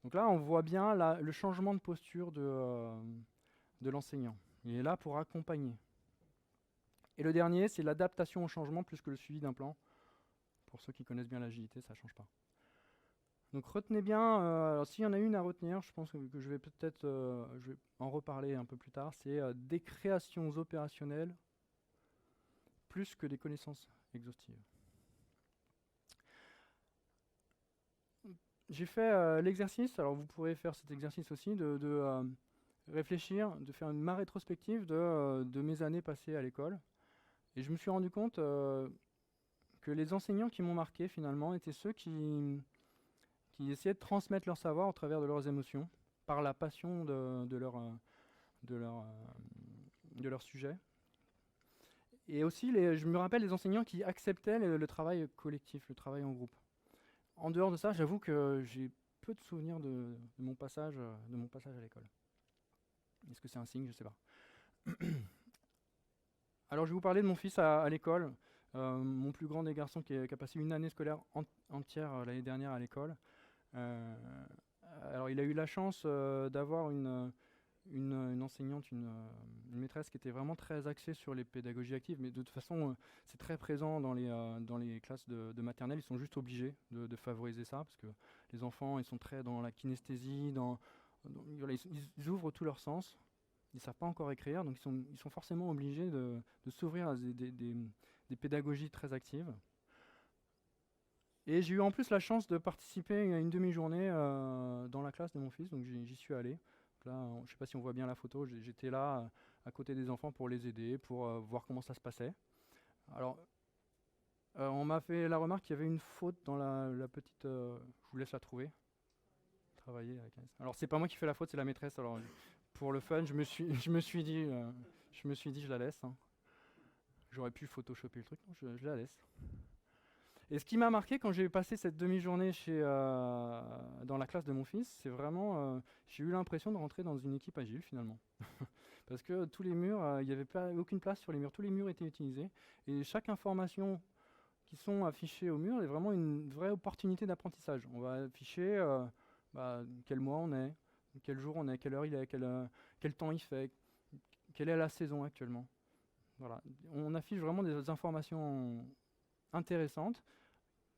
Donc là, on voit bien le changement de posture de l'enseignant. Il est là pour accompagner. Et le dernier, c'est l'adaptation au changement plus que le suivi d'un plan. Pour ceux qui connaissent bien l'agilité, ça ne change pas. Donc retenez bien, alors s'il y en a une à retenir, je pense que je vais peut-être je vais en reparler un peu plus tard, c'est des créations opérationnelles plus que des connaissances exhaustives. J'ai fait l'exercice, alors vous pourrez faire cet exercice aussi, de réfléchir, de faire ma rétrospective de mes années passées à l'école. Et je me suis rendu compte que les enseignants qui m'ont marqué finalement étaient ceux qui essayaient de transmettre leur savoir au travers de leurs émotions, par la passion de leur sujet. Et aussi, je me rappelle des enseignants qui acceptaient le travail collectif, le travail en groupe. En dehors de ça, j'avoue que j'ai peu de souvenirs de mon passage à l'école. Est-ce que c'est un signe? Je ne sais pas. Alors, je vais vous parler de mon fils à l'école. Mon plus grand des garçons qui a passé une année scolaire entière l'année dernière à l'école. Alors, il a eu la chance d'avoir une enseignante, une maîtresse qui était vraiment très axée sur les pédagogies actives, mais de toute façon, c'est très présent dans les classes de maternelle. Ils sont juste obligés de favoriser ça, parce que les enfants, ils sont très dans la kinesthésie, ils ouvrent tous leurs sens. Ils ne savent pas encore écrire, donc ils sont forcément obligés de s'ouvrir à des pédagogies très actives. Et j'ai eu en plus la chance de participer à une demi-journée dans la classe de mon fils, donc j'y suis allé. Là, je ne sais pas si on voit bien la photo, j'étais là à côté des enfants pour les aider, pour voir comment ça se passait. Alors, on m'a fait la remarque qu'il y avait une faute dans la petite... je vous laisse la trouver. Travailler avec alors, c'est pas moi qui fais la faute, c'est la maîtresse. Alors, pour le fun, je me suis dit, je la laisse. Hein. j'aurais pu photoshopper le truc, non, je la laisse. Et ce qui m'a marqué quand j'ai passé cette demi-journée dans la classe de mon fils, c'est vraiment, j'ai eu l'impression de rentrer dans une équipe agile finalement. Parce que tous les murs, il n'y avait aucune place sur les murs, tous les murs étaient utilisés, et chaque information qui sont affichées au mur est vraiment une vraie opportunité d'apprentissage. On va afficher quel mois on est, quel jour on est, quelle heure il est, quel temps il fait, quelle est la saison actuellement. Voilà. On affiche vraiment des informations intéressantes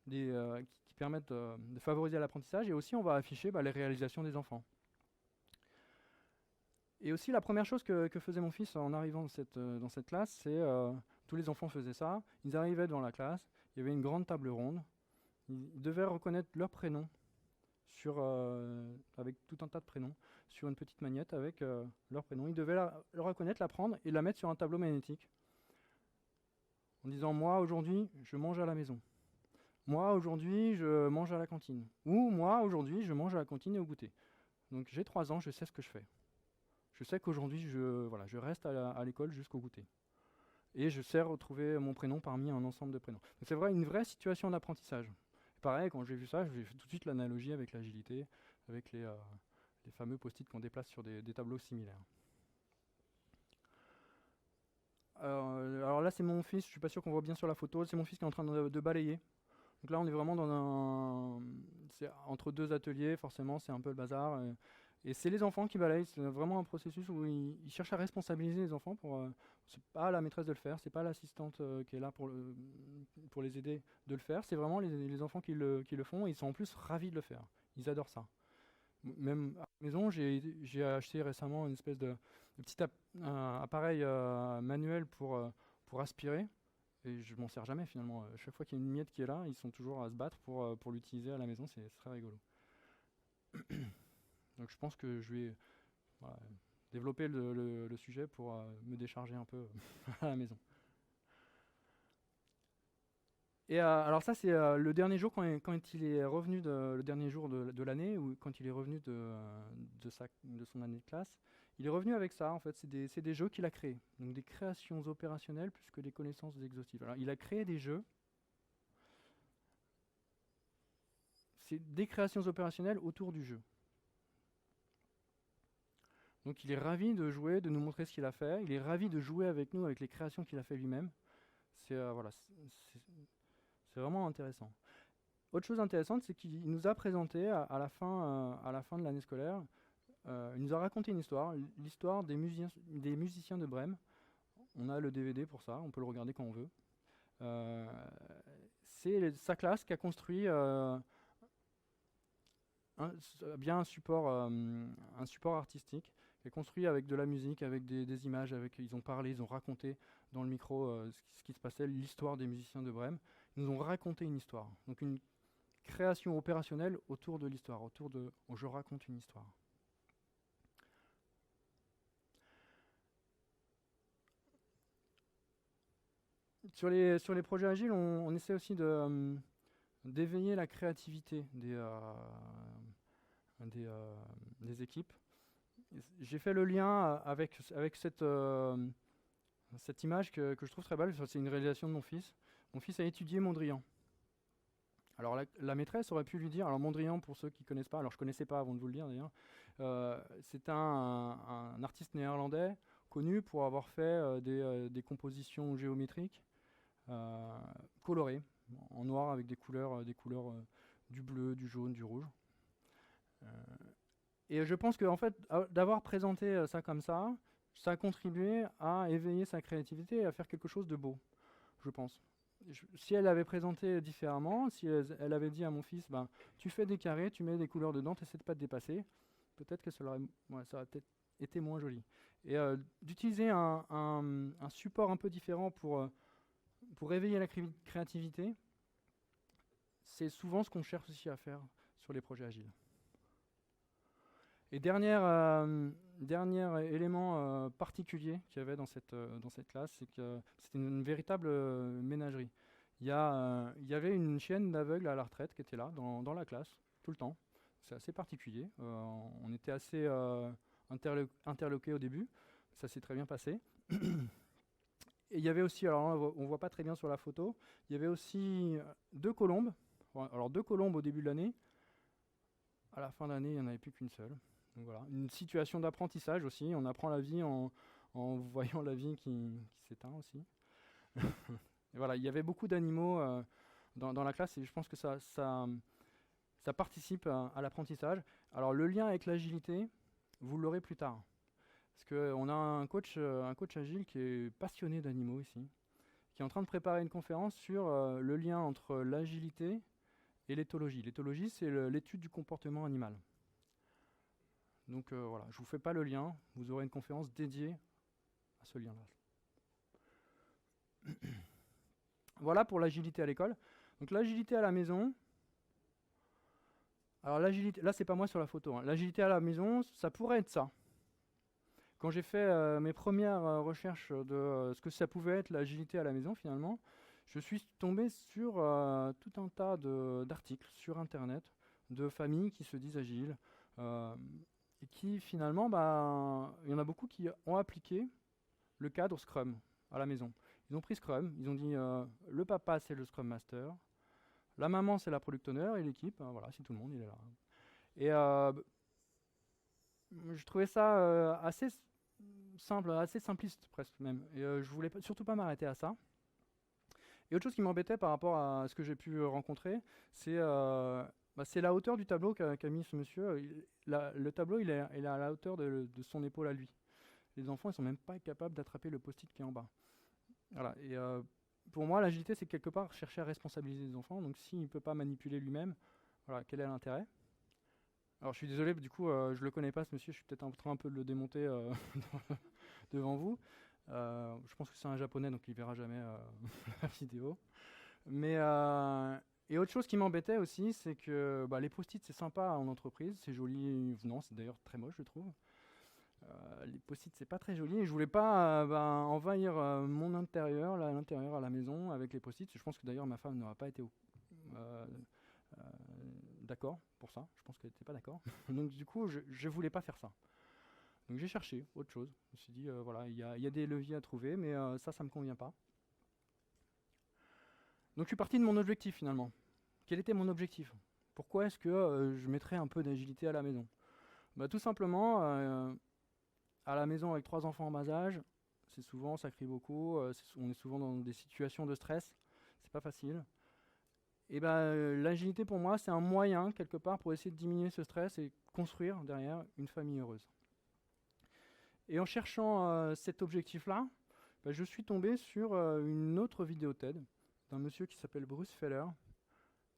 qui permettent de favoriser l'apprentissage, et aussi on va afficher les réalisations des enfants. Et aussi la première chose que faisait mon fils en arrivant dans cette classe, c'est tous les enfants faisaient ça, ils arrivaient devant la classe, il y avait une grande table ronde, ils devaient reconnaître leur prénom avec tout un tas de prénoms sur une petite magnette avec leur prénom. Ils devaient le reconnaître, la prendre et la mettre sur un tableau magnétique en disant « Moi, aujourd'hui, je mange à la maison. Moi, aujourd'hui, je mange à la cantine. » Ou « Moi, aujourd'hui, je mange à la cantine et au goûter. » Donc j'ai 3 ans, je sais ce que je fais. Je sais qu'aujourd'hui, je reste à l'école jusqu'au goûter. Et je sais retrouver mon prénom parmi un ensemble de prénoms. C'est vrai, une vraie situation d'apprentissage. Pareil, quand j'ai vu ça, j'ai fait tout de suite l'analogie avec l'agilité, avec les fameux post-it qu'on déplace sur des tableaux similaires. Alors là, c'est mon fils, je suis pas sûr qu'on voit bien sur la photo, c'est mon fils qui est en train de balayer. Donc là, on est vraiment c'est entre 2 ateliers, forcément, c'est un peu le bazar. Et c'est les enfants qui balayent, c'est vraiment un processus où ils cherchent à responsabiliser les enfants. C'est pas la maîtresse de le faire, c'est pas l'assistante qui est là pour les aider de le faire, c'est vraiment les enfants qui le font, et ils sont en plus ravis de le faire. Ils adorent ça. Même à la maison, j'ai acheté récemment une espèce de petit appareil manuel pour aspirer, et je m'en sers jamais finalement. Chaque fois qu'il y a une miette qui est là, ils sont toujours à se battre pour l'utiliser à la maison, c'est très rigolo. Donc je pense que je vais développer le sujet pour me décharger un peu à la maison. Et alors ça, c'est le dernier jour quand il est revenu, le dernier jour de l'année, ou quand il est revenu de son année de classe. Il est revenu avec ça, en fait, c'est des jeux qu'il a créés. Donc des créations opérationnelles plus que des connaissances exhaustives. Alors il a créé des jeux. C'est des créations opérationnelles autour du jeu. Donc il est ravi de jouer, de nous montrer ce qu'il a fait. Il est ravi de jouer avec nous, avec les créations qu'il a fait lui-même. C'est vraiment intéressant. Autre chose intéressante, c'est qu'il nous a présenté à la fin de l'année scolaire, il nous a raconté une histoire, l'histoire des musiciens de Brême. On a le DVD pour ça, on peut le regarder quand on veut. C'est sa classe qui a construit un support artistique, qui est construit avec de la musique, avec des images, ils ont parlé, ils ont raconté dans le micro ce qui se passait, l'histoire des musiciens de Brême. Ils nous ont raconté une histoire, donc une création opérationnelle autour de l'histoire, je raconte une histoire. Sur les projets agiles, on essaie aussi d'éveiller la créativité des équipes. J'ai fait le lien avec cette image que je trouve très belle. C'est une réalisation de mon fils. Mon fils a étudié Mondrian. Alors la maîtresse aurait pu lui dire, alors Mondrian, pour ceux qui ne connaissent pas, alors je ne connaissais pas avant de vous le dire d'ailleurs, c'est un artiste néerlandais connu pour avoir fait des compositions géométriques colorées, en noir avec des couleurs du bleu, du jaune, du rouge. Et je pense qu'en fait, d'avoir présenté ça comme ça a contribué à éveiller sa créativité et à faire quelque chose de beau, je pense. Si elle avait présenté différemment, si elle avait dit à mon fils, tu fais des carrés, tu mets des couleurs dedans, tu essaies de pas te dépasser, peut-être que ça aurait peut-être été moins joli. Et d'utiliser un support un peu différent pour éveiller la créativité, c'est souvent ce qu'on cherche aussi à faire sur les projets agiles. Et dernier élément particulier qu'il y avait dans cette classe, c'est que c'était une véritable ménagerie. Il y avait une chienne d'aveugles à la retraite qui était là, dans la classe, tout le temps. C'est assez particulier. On était assez interloqués au début. Ça s'est très bien passé. Et il y avait aussi, alors là, on voit pas très bien sur la photo, il y avait aussi 2 colombes. Alors 2 colombes au début de l'année. À la fin d'année, il n'y en avait plus qu'une seule. Donc voilà, une situation d'apprentissage aussi. On apprend la vie en voyant la vie qui s'éteint aussi. Et voilà, il y avait beaucoup d'animaux dans la classe et je pense que ça participe à l'apprentissage. Alors le lien avec l'agilité, vous l'aurez plus tard. Parce qu'on a un coach agile qui est passionné d'animaux ici, qui est en train de préparer une conférence sur le lien entre l'agilité et l'éthologie. L'éthologie, c'est l'étude du comportement animal. Donc voilà, je ne vous fais pas le lien, vous aurez une conférence dédiée à ce lien-là. Voilà pour l'agilité à l'école. Donc l'agilité à la maison. Alors l'agilité, là c'est pas moi sur la photo, hein. L'agilité à la maison, ça pourrait être ça. Quand j'ai fait mes premières recherches de ce que ça pouvait être l'agilité à la maison finalement, je suis tombé sur tout un tas d'articles sur internet de familles qui se disent agiles et qui finalement, il y en a beaucoup qui ont appliqué le cadre Scrum à la maison. Ils ont pris Scrum, ils ont dit le papa c'est le Scrum Master, la maman c'est la Product Owner et l'équipe, voilà, c'est tout le monde, il est là. Et je trouvais ça assez simple, assez simpliste presque même. Et je voulais surtout pas m'arrêter à ça. Et autre chose qui m'embêtait par rapport à ce que j'ai pu rencontrer, c'est la hauteur du tableau qu'a mis ce monsieur. Le tableau, il est à la hauteur de son épaule à lui. Les enfants, ils sont même pas capables d'attraper le post-it qui est en bas. Voilà. Et pour moi, l'agilité, c'est quelque part chercher à responsabiliser les enfants. Donc, s'il ne peut pas manipuler lui-même, voilà, quel est l'intérêt? Alors, je suis désolé, du coup, je le connais pas, ce monsieur. Je suis peut-être en train un peu de le démonter devant vous. Je pense que c'est un japonais, donc il verra jamais la vidéo. Mais et autre chose qui m'embêtait aussi, c'est que les post-it c'est sympa en entreprise, c'est joli. Non, c'est d'ailleurs très moche, je trouve. Les post-it c'est pas très joli. Et je voulais pas envahir mon intérieur, l'intérieur à la maison avec les post-it. Je pense que d'ailleurs ma femme n'aura pas été d'accord pour ça. Je pense qu'elle n'était pas d'accord. Donc du coup, je voulais pas faire ça. Donc j'ai cherché autre chose. Je me suis dit, voilà, il y a des leviers à trouver, mais ça me convient pas. Donc je suis parti de mon objectif finalement. Quel était mon objectif? Pourquoi est-ce que je mettrais un peu d'agilité à la maison? Tout simplement, à la maison avec 3 enfants en bas âge, c'est souvent, ça crie beaucoup, on est souvent dans des situations de stress, c'est pas facile. Et l'agilité pour moi, c'est un moyen quelque part pour essayer de diminuer ce stress et construire derrière une famille heureuse. Et en cherchant cet objectif-là, je suis tombé sur une autre vidéo TED d'un monsieur qui s'appelle Bruce Feller,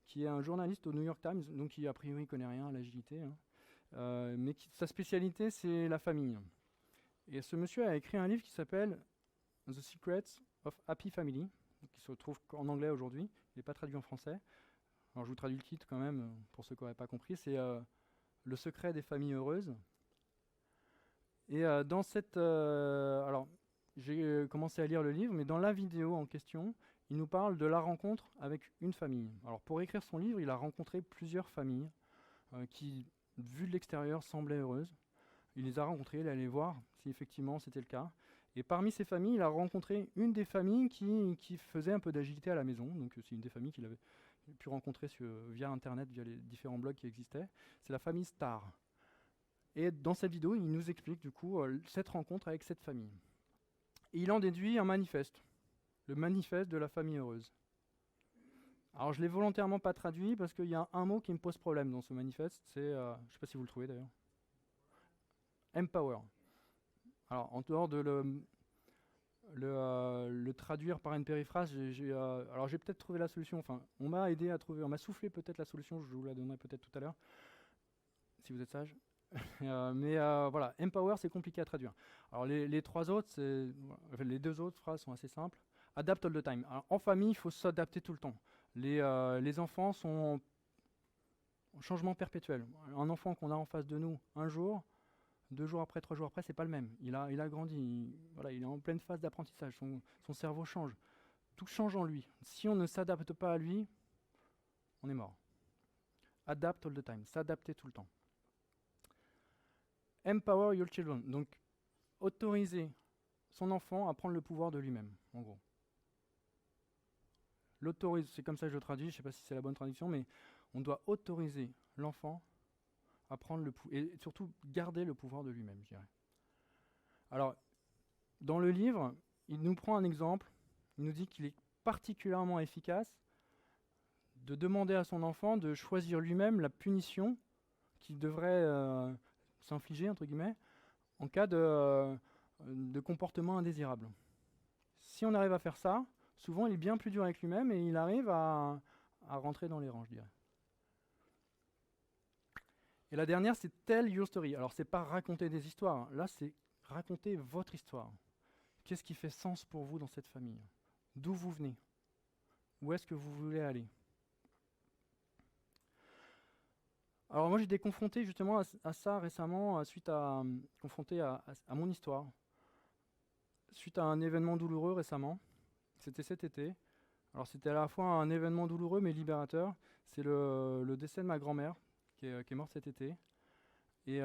qui est un journaliste au New York Times, donc qui a priori connaît rien à l'agilité, hein, mais sa spécialité c'est la famille. Et ce monsieur a écrit un livre qui s'appelle The Secrets of Happy Family, qui se trouve en anglais aujourd'hui, il n'est pas traduit en français. Alors je vous traduis le titre quand même, pour ceux qui n'auraient pas compris, c'est Le secret des familles heureuses. Et dans cette... alors, j'ai commencé à lire le livre, mais dans la vidéo en question, il nous parle de la rencontre avec une famille. Alors pour écrire son livre, il a rencontré plusieurs familles qui, vues de l'extérieur, semblaient heureuses. Il les a rencontrées, il est allé voir si effectivement c'était le cas. Et parmi ces familles, il a rencontré une des familles qui faisait un peu d'agilité à la maison. Donc c'est une des familles qu'il avait pu rencontrer via Internet, via les différents blogs qui existaient. C'est la famille Star. Et dans cette vidéo, il nous explique du coup cette rencontre avec cette famille. Et il en déduit un manifeste. Le manifeste de la famille heureuse. Alors je l'ai volontairement pas traduit parce qu'il y a un mot qui me pose problème dans ce manifeste, c'est, je ne sais pas si vous le trouvez d'ailleurs, Empower. Alors en dehors de le traduire par une périphrase, alors j'ai peut-être trouvé la solution, enfin on m'a aidé à trouver, on m'a soufflé peut-être la solution, je vous la donnerai peut-être tout à l'heure, si vous êtes sage. Mais voilà, Empower c'est compliqué à traduire. Alors les 3 autres, les 2 autres phrases sont assez simples. Adapt all the time. Alors, en famille, il faut s'adapter tout le temps. Les enfants sont en changement perpétuel. Un enfant qu'on a en face de nous un jour, 2 jours après, 3 jours après, c'est pas le même. Il a grandi, voilà, il est en pleine phase d'apprentissage. Son cerveau change. Tout change en lui. Si on ne s'adapte pas à lui, on est mort. Adapt all the time. S'adapter tout le temps. Empower your children. Donc, autoriser son enfant à prendre le pouvoir de lui-même. en gros. C'est comme ça que je le traduis, je ne sais pas si c'est la bonne traduction, mais on doit autoriser l'enfant à prendre et surtout garder le pouvoir de lui-même, je dirais. Alors, dans le livre, il nous prend un exemple, il nous dit qu'il est particulièrement efficace de demander à son enfant de choisir lui-même la punition qu'il devrait s'infliger, entre guillemets, en cas de comportement indésirable. Si on arrive à faire ça, souvent il est bien plus dur avec lui-même et il arrive à rentrer dans les rangs, je dirais. Et la dernière, c'est Tell Your Story. Alors, c'est pas raconter des histoires, là, c'est raconter votre histoire. Qu'est-ce qui fait sens pour vous dans cette famille? D'où vous venez? Où est-ce que vous voulez aller? Alors moi j'ai été confronté justement à ça récemment, confronté à mon histoire, suite à un événement douloureux récemment. C'était cet été. Alors c'était à la fois un événement douloureux mais libérateur. C'est le décès de ma grand-mère qui est morte cet été. Et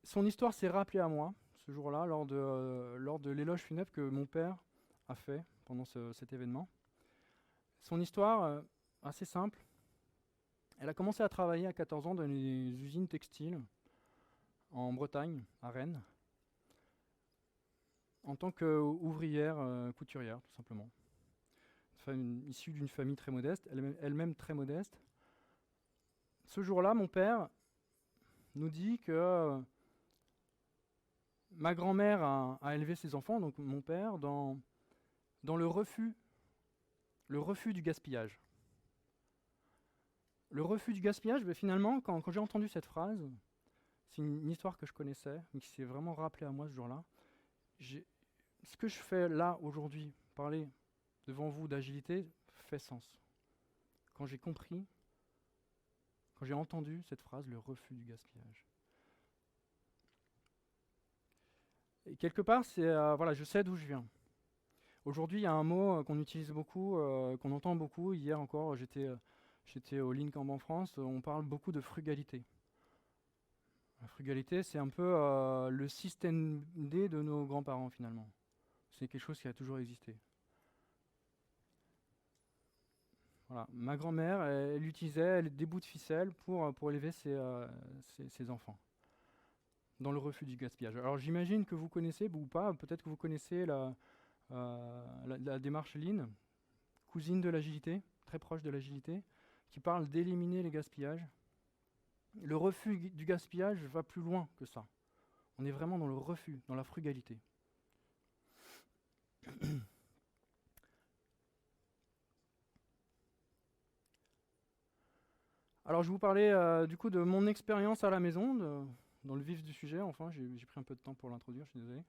son histoire s'est rappelée à moi ce jour-là lors de l'éloge funèbre que mon père a fait pendant cet événement. Son histoire, assez simple. Elle a commencé à travailler à 14 ans dans les usines textiles en Bretagne, à Rennes, en tant qu'ouvrière couturière, tout simplement. Issue d'une famille très modeste, elle-même très modeste. Ce jour-là, mon père nous dit que ma grand-mère a élevé ses enfants, donc mon père, dans le refus du gaspillage. Le refus du gaspillage, finalement, quand j'ai entendu cette phrase, c'est une histoire que je connaissais, mais qui s'est vraiment rappelée à moi ce jour-là. Ce que je fais là, aujourd'hui, parler devant vous d'agilité, fait sens. Quand j'ai compris, quand j'ai entendu cette phrase, le refus du gaspillage. Et quelque part, voilà, je sais d'où je viens. Aujourd'hui, il y a un mot qu'on utilise beaucoup, qu'on entend beaucoup. Hier encore, j'étais au Lincamp en France, on parle beaucoup de frugalité. La frugalité, c'est un peu le système D de nos grands-parents finalement. C'est quelque chose qui a toujours existé. Voilà. Ma grand-mère, elle utilisait des bouts de ficelle pour élever ses enfants, dans le refus du gaspillage. Alors j'imagine que vous connaissez, ou pas, peut-être que vous connaissez la démarche Lean, cousine de l'agilité, très proche de l'agilité, qui parle d'éliminer les gaspillages. Le refus du gaspillage va plus loin que ça. On est vraiment dans le refus, dans la frugalité. Alors je vais vous parler du coup de mon expérience à la maison, dans le vif du sujet. Enfin, j'ai pris un peu de temps pour l'introduire, je suis désolé.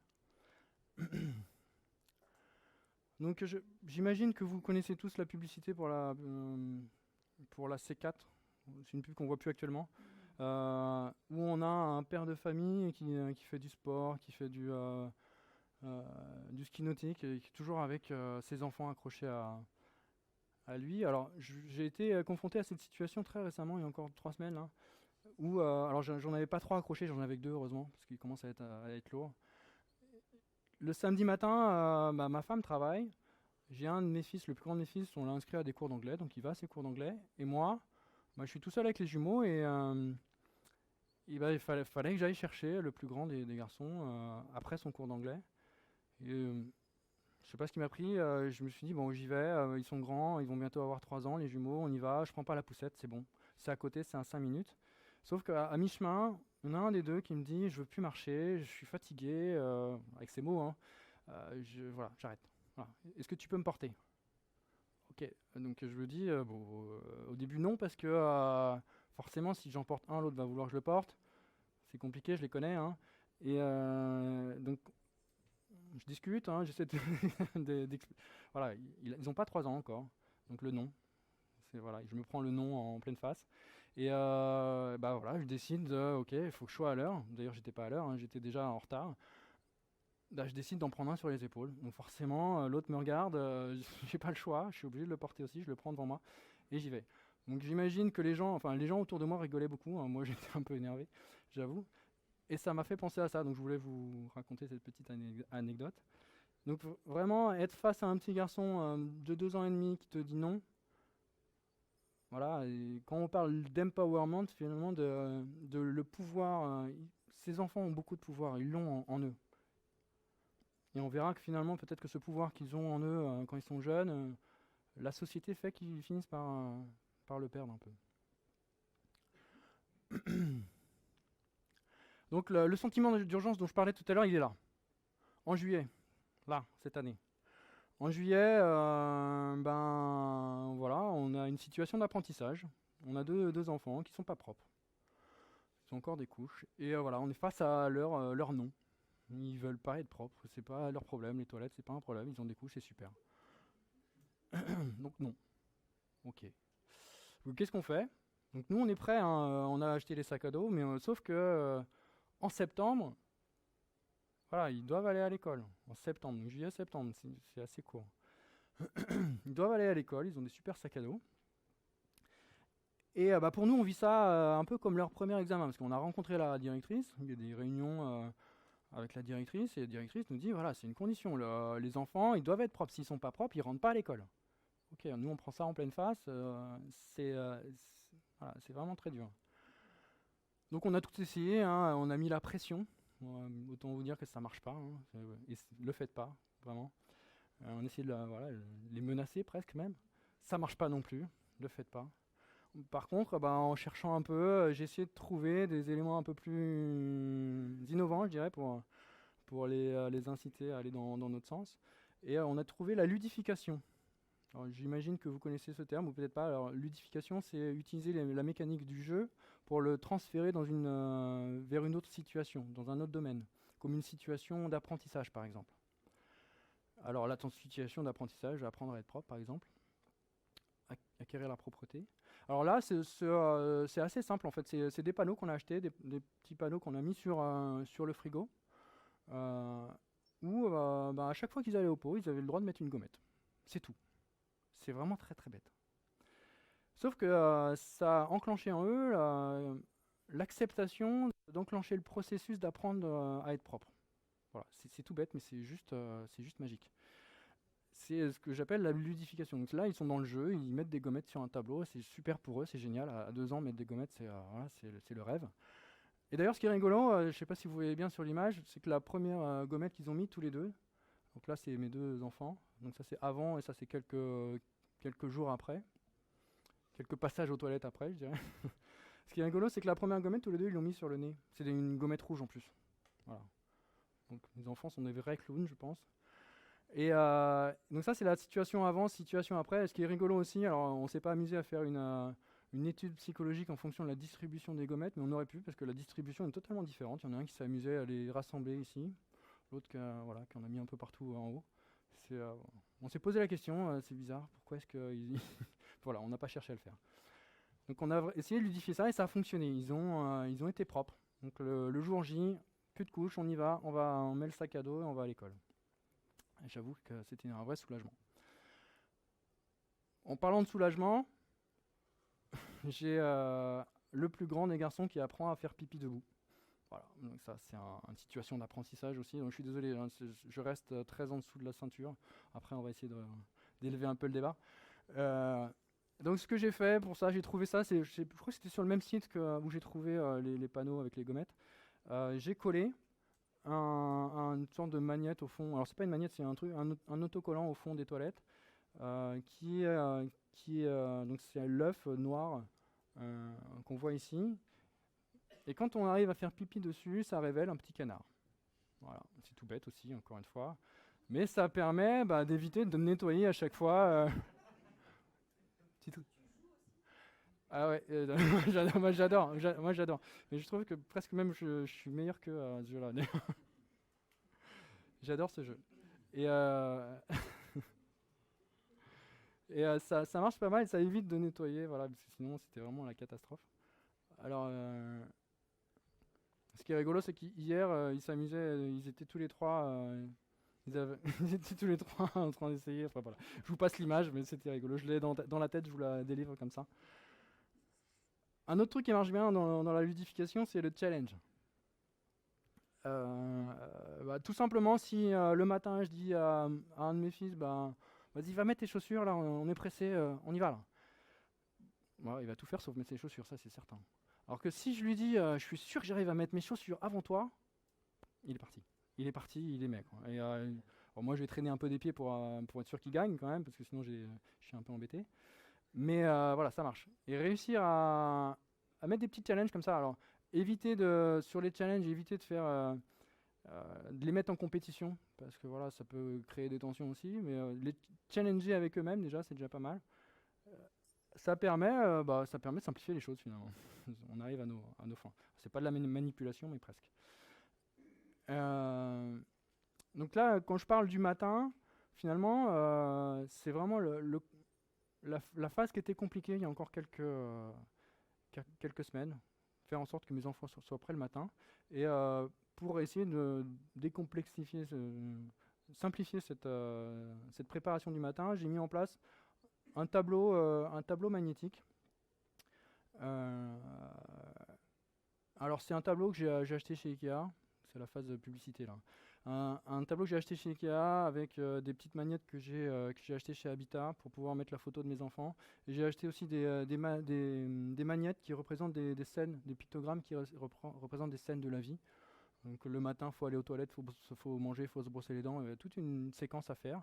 Donc j'imagine que vous connaissez tous la publicité pour la C4. C'est une pub qu'on voit plus actuellement. Où on a un père de famille qui fait du sport, qui fait du ski nautique, et qui est toujours avec ses enfants accrochés à lui. Alors j'ai été confronté à cette situation très récemment, il y a encore 3 semaines, là, où alors j'en avais pas 3 accrochés, j'en avais que 2 heureusement, parce qu'il commence à être lourd. Le samedi matin, ma femme travaille. J'ai un de mes fils, le plus grand de mes fils, on l'a inscrit à des cours d'anglais, donc il va à ses cours d'anglais. Et moi, je suis tout seul avec les jumeaux et il fallait que j'aille chercher le plus grand des garçons après son cours d'anglais. Je sais pas ce qui m'a pris, je me suis dit, bon, j'y vais, ils sont grands, ils vont bientôt avoir 3 ans, les jumeaux, on y va, je prends pas la poussette, c'est bon. C'est à côté, c'est à 5 minutes. Sauf qu'à mi-chemin, il y en a un des deux qui me dit, je veux plus marcher, je suis fatigué, avec ces mots, hein, voilà, j'arrête. Voilà. Est-ce que tu peux me porter? Ok, donc je lui dis, au début non, parce que forcément, si j'en porte un, l'autre va vouloir que je le porte. C'est compliqué, je les connais. Hein. Et donc, je discute, hein, j'essaie voilà, ils n'ont pas 3 ans encore, donc le non. Voilà, je me prends le non en pleine face. Et voilà, je décide, ok, il faut que je sois à l'heure. D'ailleurs, j'étais pas à l'heure, hein, j'étais déjà en retard. Je décide d'en prendre un sur les épaules. Donc forcément, l'autre me regarde, j'ai pas le choix, je suis obligé de le porter aussi, je le prends devant moi et j'y vais. Donc j'imagine que les gens autour de moi rigolaient beaucoup, hein, moi j'étais un peu énervé, j'avoue. Et ça m'a fait penser à ça, donc je voulais vous raconter cette petite anecdote. Donc vraiment, être face à un petit garçon de 2 ans et demi qui te dit non, voilà, et quand on parle d'empowerment, finalement, de le pouvoir, ces enfants ont beaucoup de pouvoir, ils l'ont en eux. Et on verra que finalement, peut-être que ce pouvoir qu'ils ont en eux quand ils sont jeunes, la société fait qu'ils finissent par le perdre un peu. Donc le sentiment d'urgence dont je parlais tout à l'heure, il est là. En juillet, là, cette année. En juillet, ben voilà, on a une situation d'apprentissage. On a deux enfants qui sont pas propres. Ils ont encore des couches. Et voilà, on est face à leur nom. Ils veulent pas être propres, c'est pas leur problème. Les toilettes, c'est pas un problème. Ils ont des couches, c'est super. Donc non. Ok. Donc qu'est-ce qu'on fait? Donc nous, on est prêts, hein, on a acheté les sacs à dos, mais sauf que en septembre, voilà, ils doivent aller à l'école. En septembre, donc juillet-septembre, c'est assez court. Ils doivent aller à l'école, ils ont des super sacs à dos. Et bah, pour nous, on vit ça un peu comme leur premier examen, parce qu'on a rencontré la directrice, il y a des réunions avec la directrice, et la directrice nous dit, voilà, c'est une condition, les enfants, ils doivent être propres, s'ils ne sont pas propres, ils ne rentrent pas à l'école. Ok, nous on prend ça en pleine face, voilà, c'est vraiment très dur. Donc on a tout essayé, hein, on a mis la pression, autant vous dire que ça ne marche pas, hein, et le faites pas, vraiment. On essaie de voilà, les menacer presque même, ça ne marche pas non plus, le faites pas. Par contre, bah, en cherchant un peu, j'ai essayé de trouver des éléments un peu plus innovants, je dirais, pour les inciter à aller dans notre sens. Et on a trouvé la ludification. J'imagine que vous connaissez ce terme, ou peut-être pas. Alors, ludification, c'est utiliser la mécanique du jeu pour le transférer vers une autre situation, dans un autre domaine, comme une situation d'apprentissage, par exemple. Alors là, dans une situation d'apprentissage, apprendre à être propre, par exemple, acquérir la propreté. Alors là, c'est assez simple en fait. C'est des panneaux qu'on a achetés, des petits panneaux qu'on a mis sur le frigo, où bah, à chaque fois qu'ils allaient au pot, ils avaient le droit de mettre une gommette. C'est tout. C'est vraiment très très bête. Sauf que ça a enclenché en eux l'acceptation d'enclencher le processus d'apprendre à être propre. Voilà, c'est tout bête, mais c'est juste magique. C'est ce que j'appelle la ludification. Donc là, ils sont dans le jeu, ils mettent des gommettes sur un tableau, c'est super pour eux, c'est génial. À 2 ans, mettre des gommettes, voilà, c'est le rêve. Et d'ailleurs, ce qui est rigolo, je ne sais pas si vous voyez bien sur l'image, c'est que la première gommette qu'ils ont mis tous les deux, donc là, c'est mes 2 enfants, donc ça c'est avant et ça c'est quelques jours après, quelques passages aux toilettes après, je dirais. Ce qui est rigolo, c'est que la première gommette, tous les deux, ils l'ont mis sur le nez. C'est une gommette rouge en plus. Voilà. Donc les enfants sont des vrais clowns, je pense. Et donc ça c'est la situation avant, situation après. Ce qui est rigolo aussi, alors on s'est pas amusé à faire une étude psychologique en fonction de la distribution des gommettes, mais on aurait pu parce que la distribution est totalement différente. Il y en a un qui s'est amusé à les rassembler ici, l'autre qui en a mis un peu partout en haut. On s'est posé la question, c'est bizarre, pourquoi est-ce que... voilà, on n'a pas cherché à le faire. Donc on a essayé de ludifier ça et ça a fonctionné, ils ont été propres. Donc le jour J, plus de couches, on y va, on met le sac à dos et on va à l'école. J'avoue que c'était un vrai soulagement. En parlant de soulagement, j'ai le plus grand des garçons qui apprend à faire pipi debout. Voilà, donc ça c'est une situation d'apprentissage aussi. Donc je suis désolé, hein, je reste très en dessous de la ceinture. Après on va essayer d'élever un peu le débat. Donc ce que j'ai fait pour ça, j'ai trouvé ça, je crois que c'était sur le même site où j'ai trouvé les panneaux avec les gommettes. J'ai collé une sorte de magnète au fond. Alors c'est pas une magnète, c'est un autocollant au fond des toilettes qui est donc c'est l'œuf noir qu'on voit ici. Et quand on arrive à faire pipi dessus, ça révèle un petit canard. Voilà, c'est tout bête aussi, encore une fois. Mais ça permet d'éviter de nettoyer à chaque fois. Ah ouais, moi j'adore. Mais je trouve que presque même je suis meilleur que ce jeu-là. J'adore ce jeu. Et, ça marche pas mal, ça évite de nettoyer, voilà, parce que sinon c'était vraiment la catastrophe. Alors, ce qui est rigolo, c'est qu'hier, ils s'amusaient, ils étaient tous les trois, ils étaient tous les trois en train d'essayer. Enfin voilà, je vous passe l'image, mais c'était rigolo. Je l'ai dans la tête, je vous la délivre comme ça. Un autre truc qui marche bien dans la ludification, c'est le challenge. Tout simplement, si le matin je dis à un de mes fils, vas-y, va mettre tes chaussures, là, on est pressé, on y va là. Il va tout faire sauf mettre ses chaussures, ça c'est certain. Alors que si je lui dis, je suis sûr que j'arrive à mettre mes chaussures avant toi, il est parti. Il est parti, il aimait. Quoi. Et, moi, je vais traîner un peu des pieds pour être sûr qu'il gagne quand même, parce que sinon je suis un peu embêté. Mais voilà, ça marche. Et réussir à mettre des petits challenges comme ça. Alors, sur les challenges, éviter de faire de les mettre en compétition, parce que voilà, ça peut créer des tensions aussi. Mais les challenger avec eux-mêmes, déjà, c'est déjà pas mal. Ça permet de simplifier les choses finalement. On arrive à nos fins. C'est pas de la manipulation, mais presque. Donc là, quand je parle du matin, finalement, c'est vraiment la phase qui était compliquée il y a encore quelques semaines. Faire en sorte que mes enfants soient prêts le matin. Et pour essayer de décomplexifier, simplifier cette préparation du matin, j'ai mis en place un tableau magnétique. Alors c'est un tableau que j'ai acheté chez Ikea, c'est la phase de publicité là. Un tableau que j'ai acheté chez Ikea avec des petites magnettes que j'ai achetées chez Habitat pour pouvoir mettre la photo de mes enfants. Et j'ai acheté aussi des magnettes qui représentent des scènes, des pictogrammes qui représentent des scènes de la vie. Donc le matin, il faut aller aux toilettes, il faut manger, il faut se brosser les dents, toute une séquence à faire.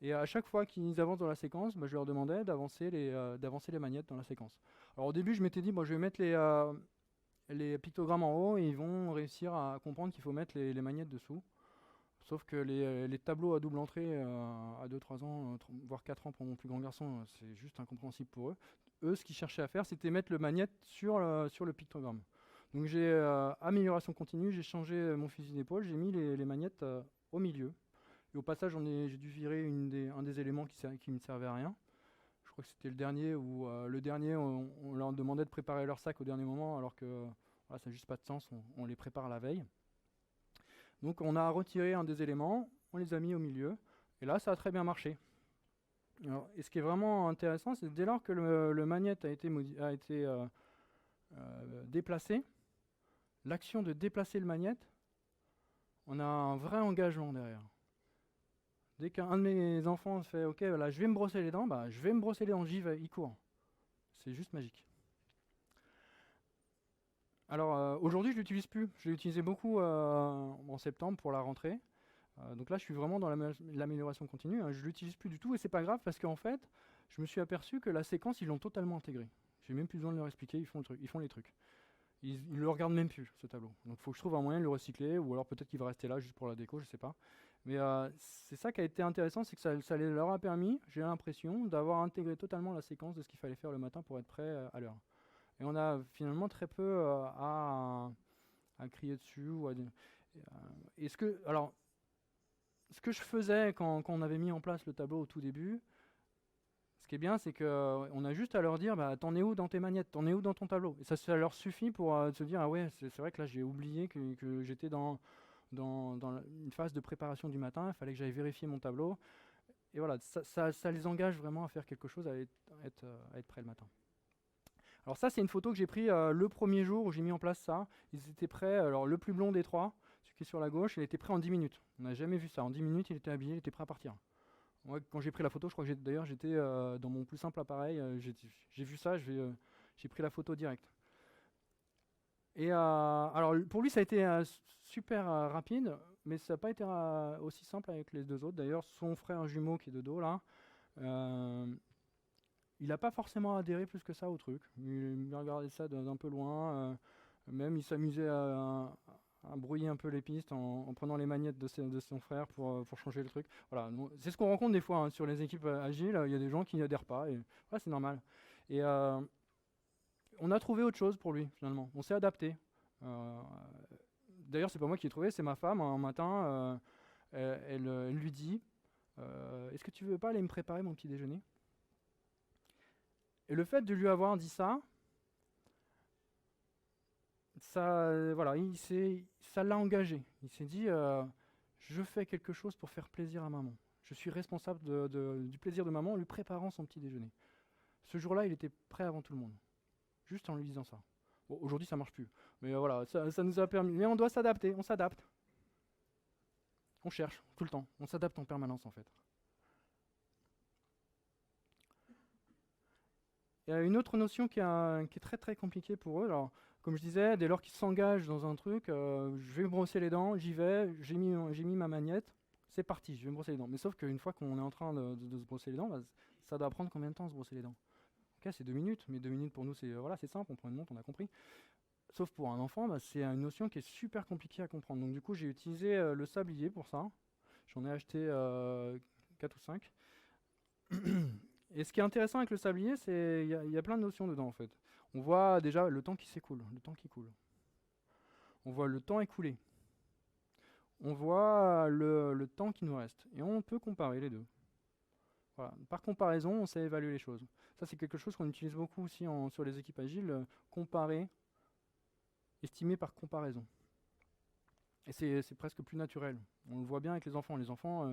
Et à chaque fois qu'ils avancent dans la séquence, je leur demandais d'avancer les magnettes dans la séquence. Alors au début, je m'étais dit, je vais mettre les pictogrammes en haut et ils vont réussir à comprendre qu'il faut mettre les magnettes dessous. Sauf que les tableaux à double entrée à 2-3 ans, voire 4 ans pour mon plus grand garçon, c'est juste incompréhensible pour eux. Eux, ce qu'ils cherchaient à faire, c'était mettre le magnète sur le pictogramme. Donc j'ai amélioration continue, j'ai changé mon fusil d'épaule, j'ai mis les magnettes au milieu. Et au passage, j'ai dû virer un des éléments qui ne me servait à rien. Je crois que c'était le dernier, où on leur demandait de préparer leur sac au dernier moment, alors que ça n'a juste pas de sens, on les prépare la veille. Donc on a retiré un des éléments, on les a mis au milieu, et là ça a très bien marché. Alors, et ce qui est vraiment intéressant, c'est dès lors que le magnète a été déplacé, l'action de déplacer le magnète, on a un vrai engagement derrière. Dès qu'un de mes enfants fait « Ok, là, je vais me brosser les dents », je vais me brosser les dents, j'y vais, il court. C'est juste magique. Alors aujourd'hui, je ne l'utilise plus. Je l'ai utilisé beaucoup en septembre pour la rentrée. Donc là, je suis vraiment dans l'amélioration continue. Je ne l'utilise plus du tout et c'est pas grave parce qu'en fait, je me suis aperçu que la séquence, ils l'ont totalement intégrée. J'ai même plus besoin de leur expliquer, ils font les trucs. Ils le regardent même plus, ce tableau. Donc il faut que je trouve un moyen de le recycler, ou alors peut-être qu'il va rester là juste pour la déco, je sais pas. Mais c'est ça qui a été intéressant, c'est que ça leur a permis, j'ai l'impression, d'avoir intégré totalement la séquence de ce qu'il fallait faire le matin pour être prêt à l'heure. Et on a finalement très peu à crier dessus. Ce que je faisais quand on avait mis en place le tableau au tout début, ce qui est bien, c'est qu'on a juste à leur dire t'en es où dans tes magnettes, t'en es où dans ton tableau. Et ça leur suffit pour se dire c'est vrai que là j'ai oublié que j'étais dans une phase de préparation du matin, il fallait que j'aille vérifier mon tableau. Et voilà, ça les engage vraiment à faire quelque chose, à être prêt le matin. Alors ça, c'est une photo que j'ai prise le premier jour où j'ai mis en place ça. Ils étaient prêts, alors le plus blond des trois, celui qui est sur la gauche, il était prêt en 10 minutes. On n'a jamais vu ça. En 10 minutes, il était habillé, il était prêt à partir. Moi, quand j'ai pris la photo, je crois que j'étais dans mon plus simple appareil. J'ai vu ça, j'ai pris la photo direct. Et alors pour lui, ça a été super rapide, mais ça n'a pas été aussi simple avec les deux autres. D'ailleurs, son frère jumeau qui est de dos là, il n'a pas forcément adhéré plus que ça au truc. Il regardait ça d'un peu loin. Même il s'amusait à brouiller un peu les pistes en prenant les magnettes de son frère pour changer le truc. Voilà, c'est ce qu'on rencontre des fois sur les équipes agiles. Il y a des gens qui n'adhèrent pas. Et c'est normal. Et on a trouvé autre chose pour lui finalement. On s'est adapté. D'ailleurs, c'est pas moi qui l'ai trouvé, c'est ma femme. Un matin, elle lui dit est-ce que tu veux pas aller me préparer mon petit déjeuner ? Et le fait de lui avoir dit ça, voilà, ça l'a engagé. Il s'est dit, je fais quelque chose pour faire plaisir à maman. Je suis responsable du plaisir de maman en lui préparant son petit déjeuner. Ce jour-là, il était prêt avant tout le monde, juste en lui disant ça. Bon, aujourd'hui, ça marche plus. Mais voilà, ça nous a permis. Mais on doit s'adapter, on s'adapte. On cherche tout le temps, on s'adapte en permanence en fait. Il y a une autre notion qui est très très compliquée pour eux. Alors, comme je disais, dès lors qu'ils s'engagent dans un truc, je vais me brosser les dents, j'y vais, j'ai mis ma magnette, c'est parti, je vais me brosser les dents. Mais sauf qu'une fois qu'on est en train de se brosser les dents, bah, ça doit prendre combien de temps se brosser les dents? Ok, c'est 2 minutes, mais 2 minutes pour nous, c'est voilà, c'est simple, on prend une montre, on a compris. Sauf pour un enfant, bah, c'est une notion qui est super compliquée à comprendre. Donc du coup, j'ai utilisé le sablier pour ça. J'en ai acheté 4 ou 5. Et ce qui est intéressant avec le sablier, c'est qu'il y a plein de notions dedans en fait. On voit déjà le temps qui s'écoule, le temps qui coule. On voit le temps écoulé. On voit le temps qui nous reste. Et on peut comparer les deux. Voilà. Par comparaison, on sait évaluer les choses. Ça, c'est quelque chose qu'on utilise beaucoup aussi sur les équipes agiles. Comparer, estimer par comparaison. Et c'est presque plus naturel. On le voit bien avec les enfants. Les enfants,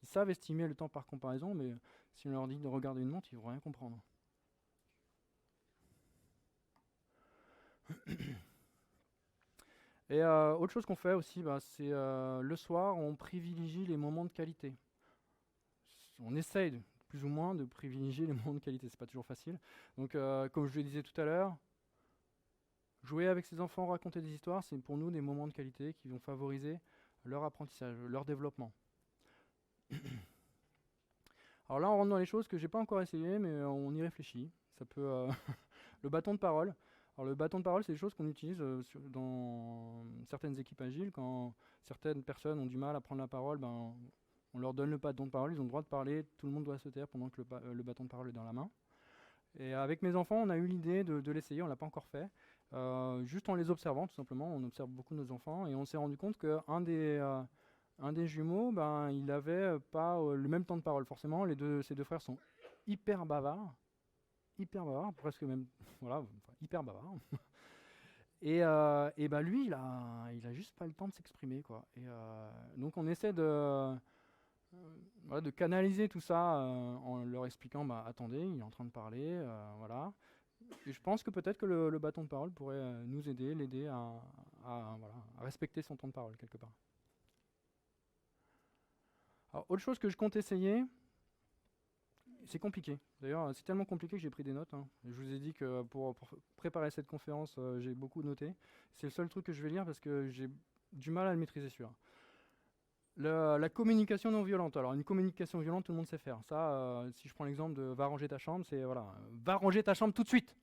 ils savent estimer le temps par comparaison, mais si on leur dit de regarder une montre, ils ne vont rien comprendre. Et autre chose qu'on fait aussi, bah, c'est le soir, on privilégie les moments de qualité. On essaye plus ou moins de privilégier les moments de qualité. C'est pas toujours facile. Donc, comme je le disais tout à l'heure, jouer avec ses enfants, raconter des histoires, c'est pour nous des moments de qualité qui vont favoriser leur apprentissage, leur développement. Alors là, on rentre dans les choses que j'ai pas encore essayé, mais on y réfléchit. Ça peut le bâton de parole. Alors le bâton de parole, c'est des choses qu'on utilise dans certaines équipes agiles. Quand certaines personnes ont du mal à prendre la parole, ben, on leur donne le bâton de parole, ils ont le droit de parler, tout le monde doit se taire pendant que le bâton de parole est dans la main. Et avec mes enfants, on a eu l'idée de l'essayer, on ne l'a pas encore fait. Juste en les observant, tout simplement, on observe beaucoup nos enfants, et on s'est rendu compte qu'un des jumeaux, ben, il n'avait pas le même temps de parole. Forcément, ces deux frères sont hyper bavards, presque même, voilà, hyper bavards. Et bah lui, il a juste pas le temps de s'exprimer, quoi. Et donc on essaie voilà, de canaliser tout ça en leur expliquant, bah attendez, il est en train de parler, voilà. Et je pense que peut-être que le bâton de parole pourrait nous aider, l'aider voilà, à respecter son temps de parole quelque part. Alors, autre chose que je compte essayer, c'est compliqué. D'ailleurs, c'est tellement compliqué que j'ai pris des notes. Hein. Je vous ai dit que pour préparer cette conférence, j'ai beaucoup noté. C'est le seul truc que je vais lire parce que j'ai du mal à le maîtriser celui-là. La communication non violente. Alors, une communication violente, tout le monde sait faire. Ça, si je prends l'exemple de va ranger ta chambre, c'est voilà, va ranger ta chambre tout de suite.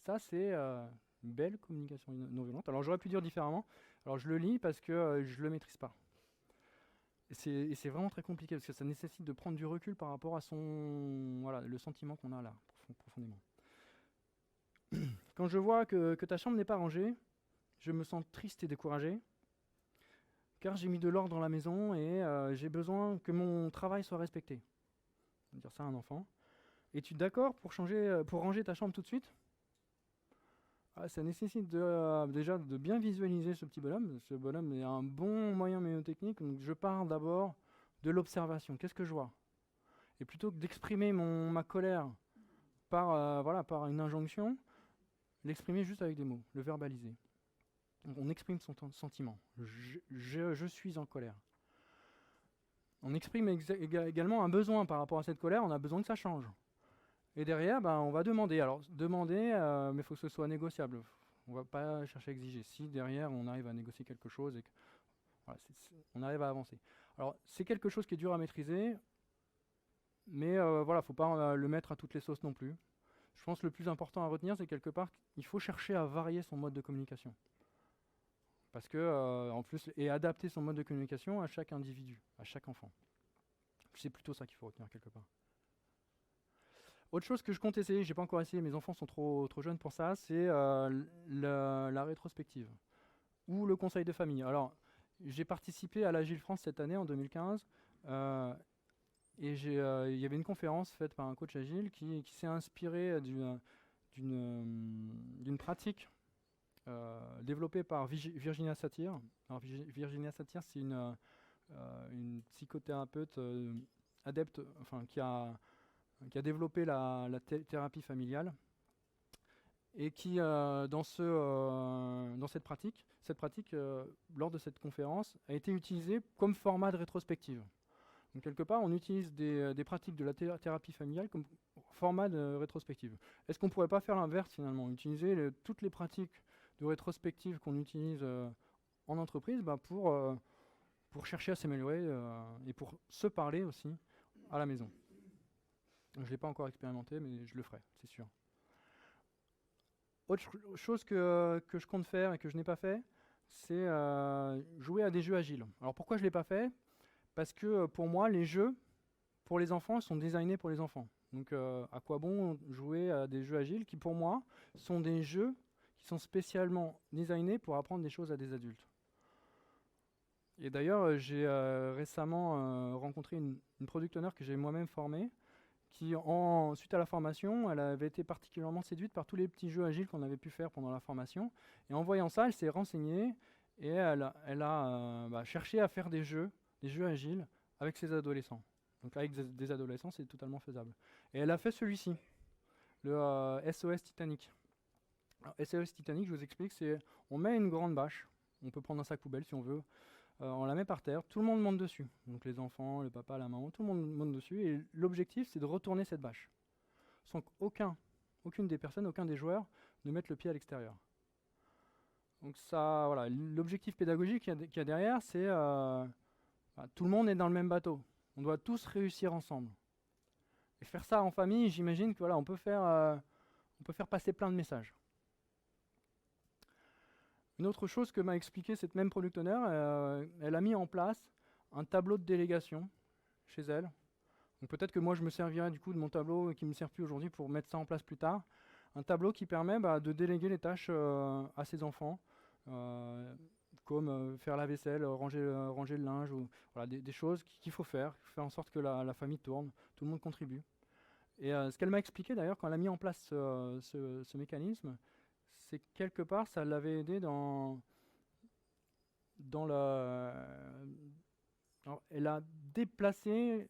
Ça, c'est une belle communication non violente. Alors, j'aurais pu dire différemment. Alors, je le lis parce que je ne le maîtrise pas. Et c'est vraiment très compliqué parce que ça nécessite de prendre du recul par rapport à voilà, le sentiment qu'on a là, profondément. Quand je vois que ta chambre n'est pas rangée, je me sens triste et découragé, car j'ai mis de l'ordre dans la maison et j'ai besoin que mon travail soit respecté. On va dire ça à un enfant. Es-tu d'accord pour ranger ta chambre tout de suite? Ça nécessite déjà de bien visualiser ce petit bonhomme. Ce bonhomme est un bon moyen mnémotechnique. Donc je pars d'abord de l'observation. Qu'est-ce que je vois? Et plutôt que d'exprimer ma colère par une injonction, l'exprimer juste avec des mots, le verbaliser. Donc on exprime son sentiment. Je suis en colère. On exprime également un besoin par rapport à cette colère. On a besoin que ça change. Et derrière, on va demander. Alors, demander, mais il faut que ce soit négociable. On ne va pas chercher à exiger. Si derrière, on arrive à négocier quelque chose et on arrive à avancer. Alors, c'est quelque chose qui est dur à maîtriser, mais voilà, il ne faut pas le mettre à toutes les sauces non plus. Je pense que le plus important à retenir, c'est quelque part qu'il faut chercher à varier son mode de communication. Parce que, en plus, et adapter son mode de communication à chaque individu, à chaque enfant. C'est plutôt ça qu'il faut retenir quelque part. Autre chose que je compte essayer, j'ai pas encore essayé, mes enfants sont trop jeunes pour ça, c'est la rétrospective ou le conseil de famille. Alors, j'ai participé à l'Agile France cette année, en 2015, et il y avait une conférence faite par un coach Agile qui s'est inspiré d'une pratique développée par Virginia Satir. Alors, Virginia Satir, c'est une psychothérapeute adepte, qui a développé la thérapie familiale. et qui, dans cette pratique, lors de cette conférence, a été utilisée comme format de rétrospective. Donc quelque part, on utilise des pratiques de la thérapie familiale comme format de rétrospective. Est-ce qu'on ne pourrait pas faire l'inverse finalement, utiliser toutes les pratiques de rétrospective qu'on utilise en entreprise pour chercher à s'améliorer et pour se parler aussi à la maison. Je ne l'ai pas encore expérimenté, mais je le ferai, c'est sûr. Autre chose que je compte faire et que je n'ai pas fait, c'est jouer à des jeux agiles. Alors pourquoi je ne l'ai pas fait? Parce que pour moi, les jeux, pour les enfants, sont designés pour les enfants. Donc à quoi bon jouer à des jeux agiles qui, pour moi, sont des jeux qui sont spécialement designés pour apprendre des choses à des adultes. Et d'ailleurs, j'ai récemment rencontré une product owner que j'ai moi-même formée, qui, suite à la formation, elle avait été particulièrement séduite par tous les petits jeux agiles qu'on avait pu faire pendant la formation. Et en voyant ça, elle s'est renseignée et elle a cherché à faire des jeux agiles avec ses adolescents. Donc avec des adolescents, c'est totalement faisable. Et elle a fait celui-ci, le SOS Titanic. Alors, SOS Titanic, je vous explique, on met une grande bâche, on peut prendre un sac poubelle si on veut, on la met par terre, tout le monde monte dessus. Donc les enfants, le papa, la maman, tout le monde monte dessus. Et l'objectif, c'est de retourner cette bâche. Sans qu'aucune des personnes, aucun des joueurs ne mette le pied à l'extérieur. Donc ça, voilà, l'objectif pédagogique qu'il y a derrière, c'est tout le monde est dans le même bateau. On doit tous réussir ensemble. Et faire ça en famille, j'imagine que voilà, on peut faire passer plein de messages. Une autre chose que m'a expliqué cette même product owner, elle a mis en place un tableau de délégation chez elle. Donc peut-être que moi je me servirai du coup de mon tableau qui ne me sert plus aujourd'hui pour mettre ça en place plus tard. Un tableau qui permet de déléguer les tâches à ses enfants, comme faire la vaisselle, ranger le linge, ou voilà, des choses qu'il faut faire en sorte que la famille tourne, tout le monde contribue. Et ce qu'elle m'a expliqué d'ailleurs quand elle a mis en place ce mécanisme, c'est que quelque part ça l'avait aidé elle a déplacé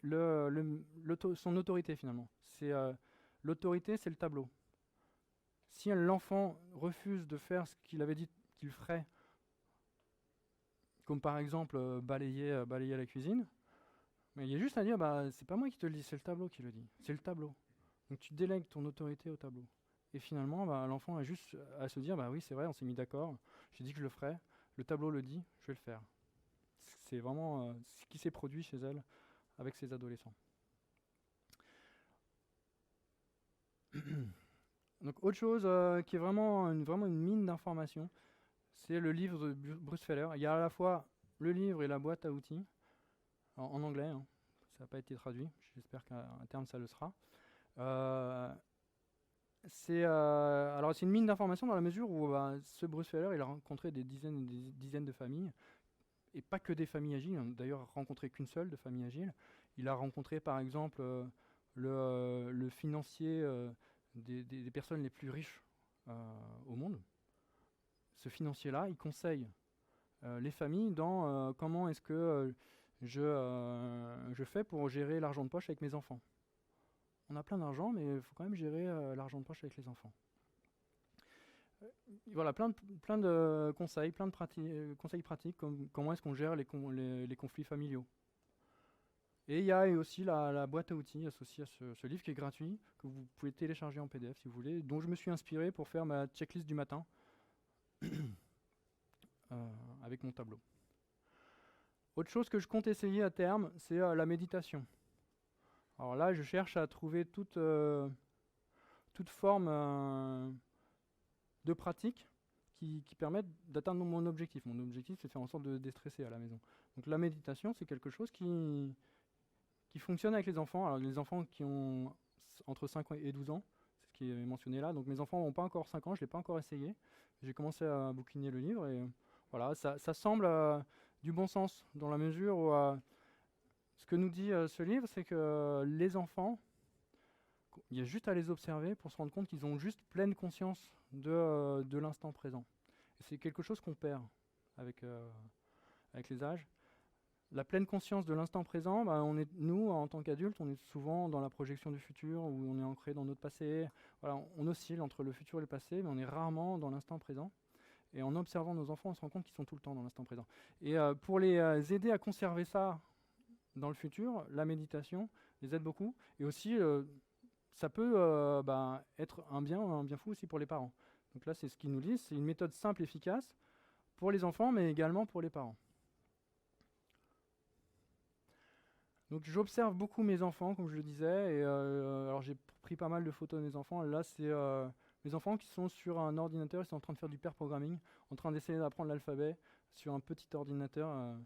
son autorité finalement. L'autorité, c'est le tableau. Si l'enfant refuse de faire ce qu'il avait dit qu'il ferait, comme par exemple balayer la cuisine, mais il y a juste à dire c'est pas moi qui te le dis, c'est le tableau qui le dit. C'est le tableau. Donc tu délègues ton autorité au tableau. Et finalement, l'enfant a juste à se dire oui, c'est vrai, on s'est mis d'accord, j'ai dit que je le ferais, le tableau le dit, je vais le faire. C'est vraiment ce qui s'est produit chez elle avec ses adolescents. Donc autre chose qui est vraiment une mine d'informations, c'est le livre de Bruce Feller. Il y a à la fois le livre et la boîte à outils, en anglais, hein. Ça n'a pas été traduit, j'espère qu'à terme ça le sera. C'est une mine d'informations dans la mesure où ce Bruce Feller, il a rencontré des dizaines de familles, et pas que des familles agiles, il n'a d'ailleurs rencontré qu'une seule de famille agile. Il a rencontré par exemple le financier des personnes les plus riches au monde. Ce financier-là, il conseille les familles dans comment est-ce que je fais pour gérer l'argent de poche avec mes enfants. On a plein d'argent, mais il faut quand même gérer l'argent de poche avec les enfants. Voilà, plein de conseils, plein de conseils pratiques, comme comment est-ce qu'on gère les conflits familiaux. Et il y a aussi la boîte à outils associée à ce livre qui est gratuit, que vous pouvez télécharger en PDF si vous voulez, dont je me suis inspiré pour faire ma checklist du matin avec mon tableau. Autre chose que je compte essayer à terme, c'est la méditation. Alors là, je cherche à trouver toute forme de pratique qui permettent d'atteindre mon objectif. Mon objectif, c'est de faire en sorte de déstresser à la maison. Donc la méditation, c'est quelque chose qui fonctionne avec les enfants. Alors les enfants qui ont entre 5 et 12 ans, c'est ce qui est mentionné là. Donc mes enfants n'ont pas encore 5 ans, je ne l'ai pas encore essayé. J'ai commencé à bouquiner le livre et voilà, ça semble du bon sens dans la mesure où ce que nous dit ce livre, c'est que les enfants, il y a juste à les observer pour se rendre compte qu'ils ont juste pleine conscience de l'instant présent. Et c'est quelque chose qu'on perd avec les âges. La pleine conscience de l'instant présent, bah, nous, en tant qu'adultes, on est souvent dans la projection du futur, où on est ancré dans notre passé. Voilà, on oscille entre le futur et le passé, mais on est rarement dans l'instant présent. Et en observant nos enfants, on se rend compte qu'ils sont tout le temps dans l'instant présent. Et pour les aider à conserver ça dans le futur, la méditation les aide beaucoup. Et aussi, ça peut être un bien fou aussi pour les parents. Donc là, c'est ce qu'ils nous disent, c'est une méthode simple, efficace, pour les enfants, mais également pour les parents. Donc j'observe beaucoup mes enfants, comme je le disais, et alors j'ai pris pas mal de photos de mes enfants. Là, c'est mes enfants qui sont sur un ordinateur, ils sont en train de faire du pair programming, en train d'essayer d'apprendre l'alphabet sur un petit ordinateur.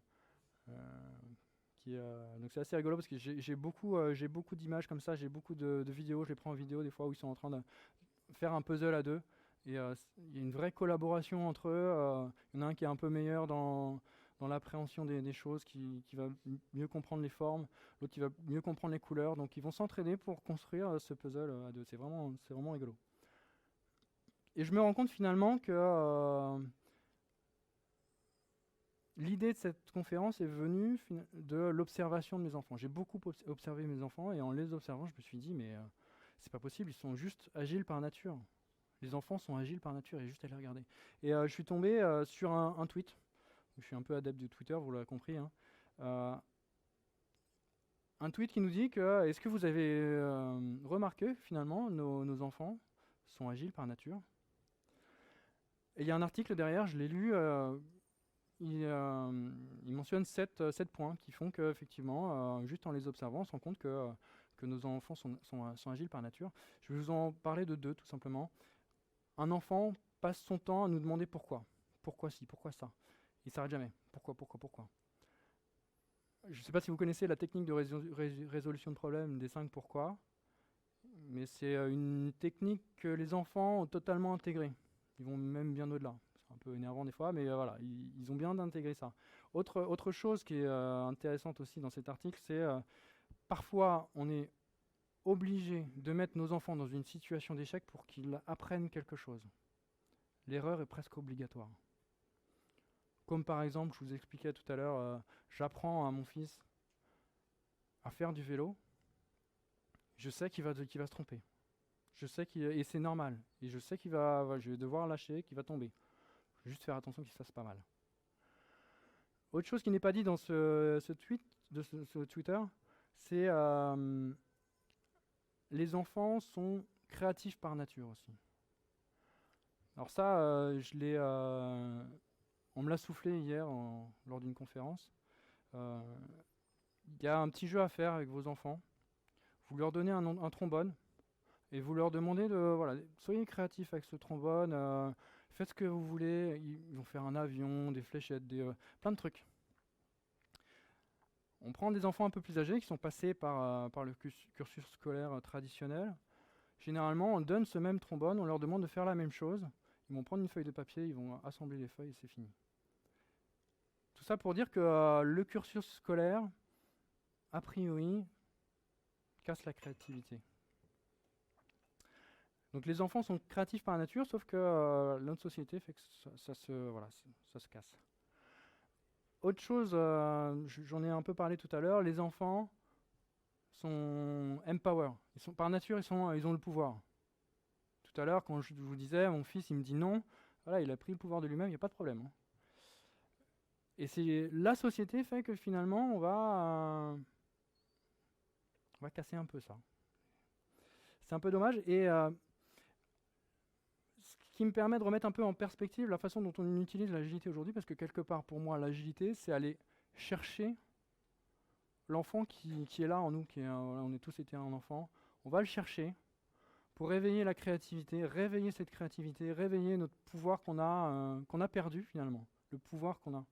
Donc c'est assez rigolo parce que j'ai beaucoup d'images comme ça, j'ai beaucoup de vidéos, je les prends en vidéo des fois où ils sont en train de faire un puzzle à deux. Et il y a une vraie collaboration entre eux. Il y en a un qui est un peu meilleur dans l'appréhension des choses, qui va mieux comprendre les formes, l'autre qui va mieux comprendre les couleurs. Donc ils vont s'entraider pour construire ce puzzle à deux. C'est vraiment rigolo. Et je me rends compte finalement que l'idée de cette conférence est venue de l'observation de mes enfants. J'ai beaucoup observé mes enfants et en les observant, je me suis dit, mais c'est pas possible, ils sont juste agiles par nature. Les enfants sont agiles par nature, et juste à les regarder. Et je suis tombé sur un tweet. Je suis un peu adepte de Twitter, vous l'avez compris. Hein. Un tweet qui nous dit que, est-ce que vous avez remarqué finalement, nos enfants sont agiles par nature? Et il y a un article derrière, je l'ai lu, il mentionne 7 points qui font qu'effectivement, juste en les observant, on se rend compte que nos enfants sont agiles par nature. Je vais vous en parler de 2 tout simplement. Un enfant passe son temps à nous demander pourquoi. Pourquoi ci, pourquoi ça. Il ne s'arrête jamais. Pourquoi. Je ne sais pas si vous connaissez la technique de résolution de problèmes des 5 pourquoi, mais c'est une technique que les enfants ont totalement intégrée. Ils vont même bien au-delà. C'est un peu énervant des fois, mais voilà, ils ont bien intégré ça. Autre chose qui est intéressante aussi dans cet article, c'est parfois on est obligé de mettre nos enfants dans une situation d'échec pour qu'ils apprennent quelque chose. L'erreur est presque obligatoire. Comme par exemple, je vous expliquais tout à l'heure, j'apprends à mon fils à faire du vélo. Je sais qu'il va se tromper. Et c'est normal. Et je sais je vais devoir lâcher, qu'il va tomber. Juste faire attention qu'il se fasse pas mal. Autre chose qui n'est pas dit dans ce Twitter, c'est les enfants sont créatifs par nature aussi. Alors ça, on me l'a soufflé hier lors d'une conférence. Il y a un petit jeu à faire avec vos enfants. Vous leur donnez un trombone et vous leur demandez soyez créatifs avec ce trombone, faites ce que vous voulez. Ils vont faire un avion, des fléchettes, plein de trucs. On prend des enfants un peu plus âgés qui sont passés par le cursus scolaire traditionnel. Généralement, on donne ce même trombone, on leur demande de faire la même chose. Ils vont prendre une feuille de papier, ils vont assembler les feuilles et c'est fini. Tout ça pour dire que le cursus scolaire, a priori, casse la créativité. Donc les enfants sont créatifs par nature, sauf que notre société fait que ça se casse. Autre chose, j'en ai un peu parlé tout à l'heure, les enfants sont empower. Par nature, ils ont le pouvoir. Tout à l'heure, quand je vous disais, mon fils, il me dit non, voilà, il a pris le pouvoir de lui-même, il n'y a pas de problème. Hein. Et c'est la société fait que finalement, on va casser un peu ça. C'est un peu dommage. Et ce qui me permet de remettre un peu en perspective la façon dont on utilise l'agilité aujourd'hui, parce que quelque part, pour moi, l'agilité, c'est aller chercher l'enfant qui est là en nous, on est tous été un enfant. On va le chercher pour réveiller la créativité, réveiller cette créativité, réveiller notre pouvoir qu'on a perdu finalement, le pouvoir qu'on a.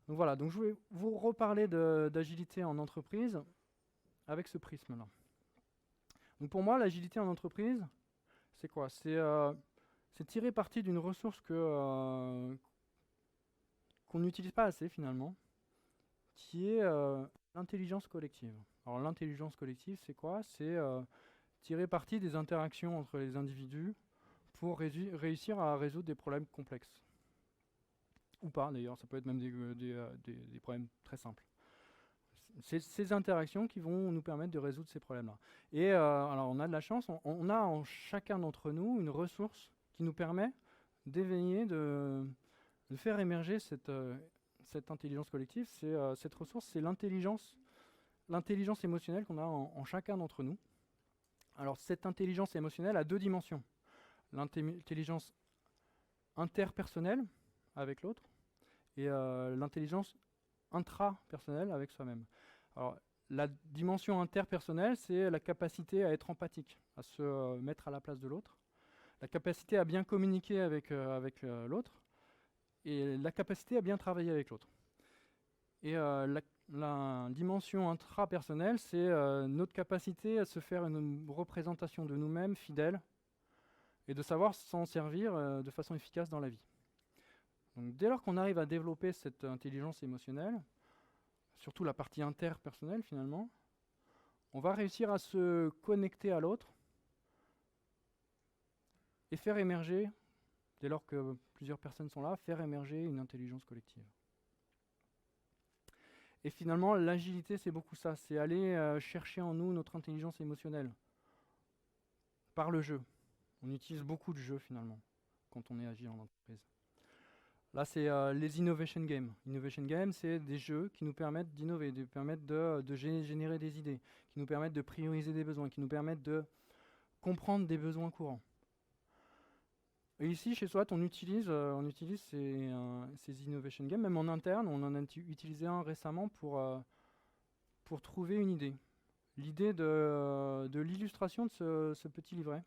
Donc voilà, donc je vais vous reparler d'agilité en entreprise avec ce prisme-là. Donc pour moi, l'agilité en entreprise, c'est quoi? C'est tirer parti d'une ressource qu'on n'utilise pas assez finalement, qui est l'intelligence collective. Alors l'intelligence collective, c'est quoi? C'est tirer parti des interactions entre les individus pour réussir à résoudre des problèmes complexes. ou pas d'ailleurs, ça peut être même des problèmes très simples. C'est ces interactions qui vont nous permettre de résoudre ces problèmes-là. Et alors on a de la chance, on a en chacun d'entre nous une ressource qui nous permet d'éveiller, de faire émerger cette intelligence collective. Cette ressource, c'est l'intelligence émotionnelle qu'on a en chacun d'entre nous. Alors cette intelligence émotionnelle a deux dimensions. L'intelligence interpersonnelle avec l'autre et l'intelligence intrapersonnelle avec soi-même. Alors, la dimension interpersonnelle, c'est la capacité à être empathique, à se mettre à la place de l'autre, la capacité à bien communiquer avec l'autre, et la capacité à bien travailler avec l'autre. Et la dimension intrapersonnelle, c'est notre capacité à se faire une représentation de nous-mêmes fidèle, et de savoir s'en servir de façon efficace dans la vie. Donc, dès lors qu'on arrive à développer cette intelligence émotionnelle, surtout la partie interpersonnelle finalement, on va réussir à se connecter à l'autre et faire émerger, dès lors que plusieurs personnes sont là, faire émerger une intelligence collective. Et finalement, l'agilité, c'est beaucoup ça, c'est aller chercher en nous notre intelligence émotionnelle par le jeu. On utilise beaucoup de jeux finalement quand on est agile en entreprise. Là, c'est les innovation games. Innovation games, c'est des jeux qui nous permettent d'innover, qui nous permettent de générer des idées, qui nous permettent de prioriser des besoins, qui nous permettent de comprendre des besoins courants. Et ici, chez SWAT, on utilise ces innovation games, même en interne. On en a utilisé un récemment pour trouver une idée. L'idée de l'illustration de ce petit livret.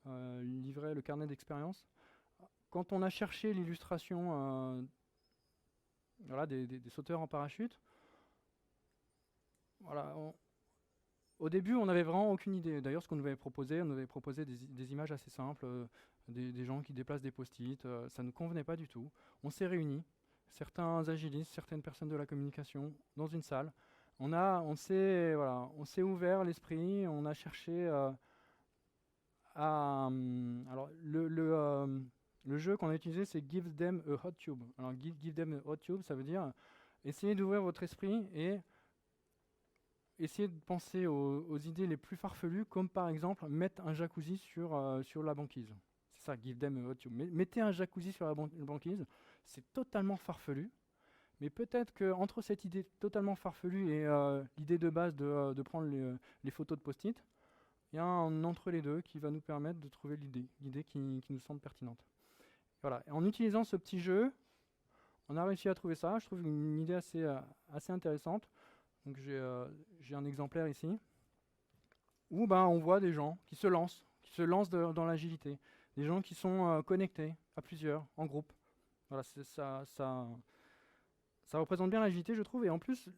Le carnet d'expérience. Quand on a cherché l'illustration des sauteurs en parachute, voilà, au début, on n'avait vraiment aucune idée. D'ailleurs, ce qu'on nous avait proposé, des images assez simples, des gens qui déplacent des post-it. Ça ne nous convenait pas du tout. On s'est réunis, certains agilistes, certaines personnes de la communication, dans une salle. On s'est ouvert l'esprit, on a cherché alors, le jeu qu'on a utilisé, c'est Give Them a Hot Tube. Alors, give Them a Hot Tube, ça veut dire essayer d'ouvrir votre esprit et essayer de penser aux idées les plus farfelues, comme par exemple mettre un jacuzzi sur la banquise. C'est ça, Give Them a Hot Tube. Mettez un jacuzzi sur la banquise, c'est totalement farfelu, mais peut-être qu'entre cette idée totalement farfelue et l'idée de base de prendre les photos de post-it, il y a un entre les deux qui va nous permettre de trouver l'idée qui nous semble pertinente. Voilà. Et en utilisant ce petit jeu, on a réussi à trouver ça. Je trouve une idée assez intéressante. Donc j'ai un exemplaire ici, où on voit des gens qui se lancent dans l'agilité. Des gens qui sont connectés à plusieurs, en groupe. Voilà, ça représente bien l'agilité, je trouve. Et en plus,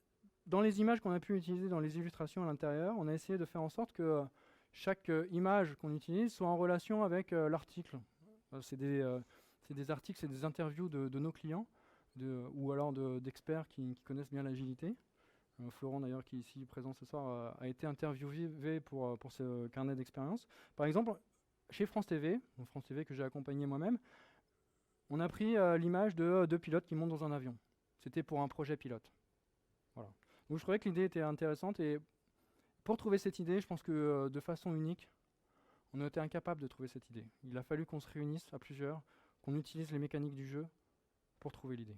dans les images qu'on a pu utiliser dans les illustrations à l'intérieur, on a essayé de faire en sorte que chaque image qu'on utilise soit en relation avec l'article. C'est des articles, c'est des interviews de nos clients, ou alors d'experts qui connaissent bien l'agilité. Florent, d'ailleurs, qui est ici présent ce soir, a été interviewé pour ce carnet d'expérience. Par exemple, chez France TV que j'ai accompagné moi-même, on a pris l'image de deux pilotes qui montent dans un avion. C'était pour un projet pilote. Voilà. Donc je trouvais que l'idée était intéressante, et pour trouver cette idée, je pense que de façon unique, on a été incapable de trouver cette idée. Il a fallu qu'on se réunisse à plusieurs, qu'on utilise les mécaniques du jeu pour trouver l'idée.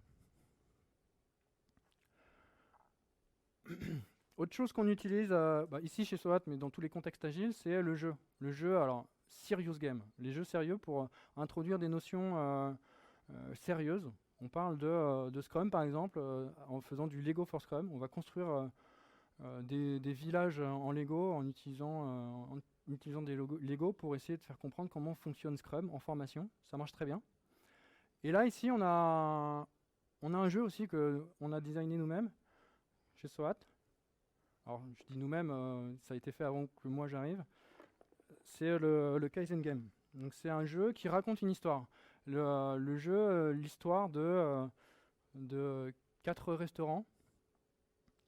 Autre chose qu'on utilise ici chez SWAT, mais dans tous les contextes agiles, c'est le jeu. Le jeu, alors, serious game. Les jeux sérieux pour introduire des notions sérieuses. On parle de Scrum, par exemple, en faisant du Lego for Scrum. On va construire des villages en Lego en utilisant des Lego pour essayer de faire comprendre comment fonctionne Scrum en formation. Ça marche très bien. Et là, ici, on a un jeu aussi qu'on a designé nous-mêmes chez SWAT. Alors, je dis nous-mêmes, ça a été fait avant que moi j'arrive. C'est le Kaizen Game. Donc, c'est un jeu qui raconte une histoire. Le jeu, l'histoire de 4 restaurants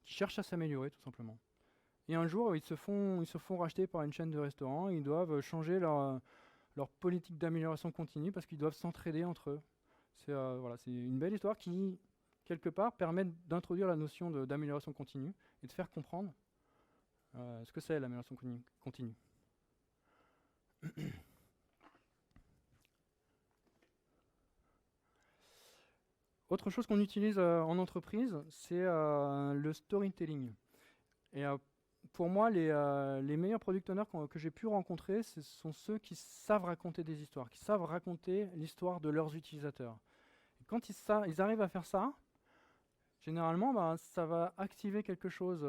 qui cherchent à s'améliorer, tout simplement. Et un jour, ils se font racheter par une chaîne de restaurants. Ils doivent changer leur politique d'amélioration continue parce qu'ils doivent s'entraider entre eux. Voilà, c'est une belle histoire qui, quelque part, permet d'introduire la notion d'amélioration continue et de faire comprendre ce que c'est l'amélioration continue. Autre chose qu'on utilise en entreprise, c'est le storytelling. Et pour moi, les meilleurs product owners que j'ai pu rencontrer, ce sont ceux qui savent raconter des histoires, qui savent raconter l'histoire de leurs utilisateurs. Et quand ils arrivent à faire ça, généralement, ça va activer quelque chose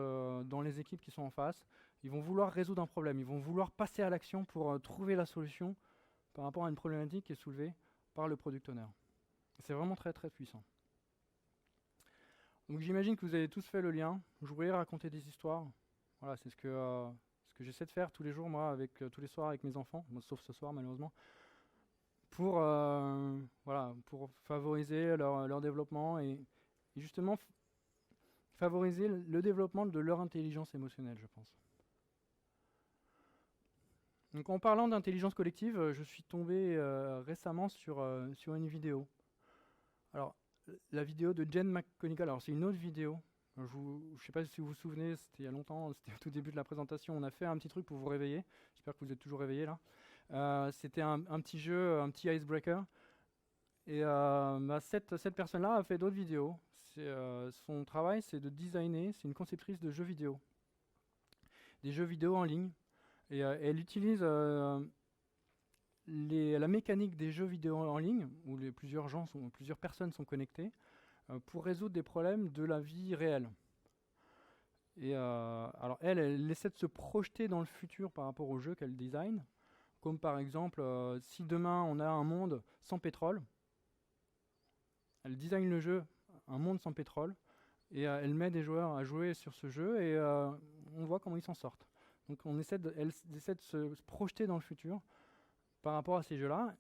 dans les équipes qui sont en face. Ils vont vouloir résoudre un problème, ils vont vouloir passer à l'action pour trouver la solution par rapport à une problématique qui est soulevée par le product owner. C'est vraiment très très puissant. Donc j'imagine que vous avez tous fait le lien, jouer, raconter des histoires. Voilà, c'est ce que j'essaie de faire tous les jours, moi, tous les soirs avec mes enfants, sauf ce soir malheureusement, pour favoriser leur développement et justement favoriser le développement de leur intelligence émotionnelle, je pense. Donc en parlant d'intelligence collective, je suis tombé récemment sur une vidéo. Alors, la vidéo de Jen McConigal, alors c'est une autre vidéo. Je ne sais pas si vous vous souvenez, c'était il y a longtemps, c'était au tout début de la présentation, on a fait un petit truc pour vous réveiller. J'espère que vous êtes toujours réveillés là. C'était un petit jeu, un petit icebreaker. Et cette personne-là a fait d'autres vidéos. Son travail, c'est de designer, c'est une conceptrice de jeux vidéo. Des jeux vidéo en ligne. Et elle utilise la mécanique des jeux vidéo en ligne, où plusieurs personnes sont connectées, pour résoudre des problèmes de la vie réelle. Et alors elle essaie de se projeter dans le futur par rapport au jeu qu'elle design, comme par exemple, si demain on a un monde sans pétrole, elle design le jeu, un monde sans pétrole, et elle met des joueurs à jouer sur ce jeu, et on voit comment ils s'en sortent. Donc elle essaie de se projeter dans le futur par rapport à ces jeux-là,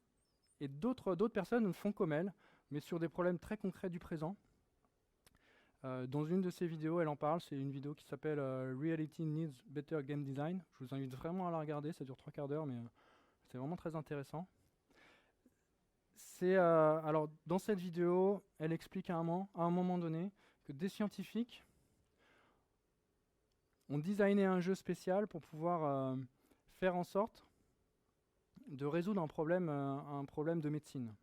et d'autres personnes font comme elle, mais sur des problèmes très concrets du présent. Dans une de ses vidéos, elle en parle, c'est une vidéo qui s'appelle Reality Needs Better Game Design. Je vous invite vraiment à la regarder, ça dure 3/4 d'heure, mais c'est vraiment très intéressant. Alors, dans cette vidéo, elle explique à un moment donné que des scientifiques ont designé un jeu spécial pour pouvoir faire en sorte de résoudre un problème de médecine.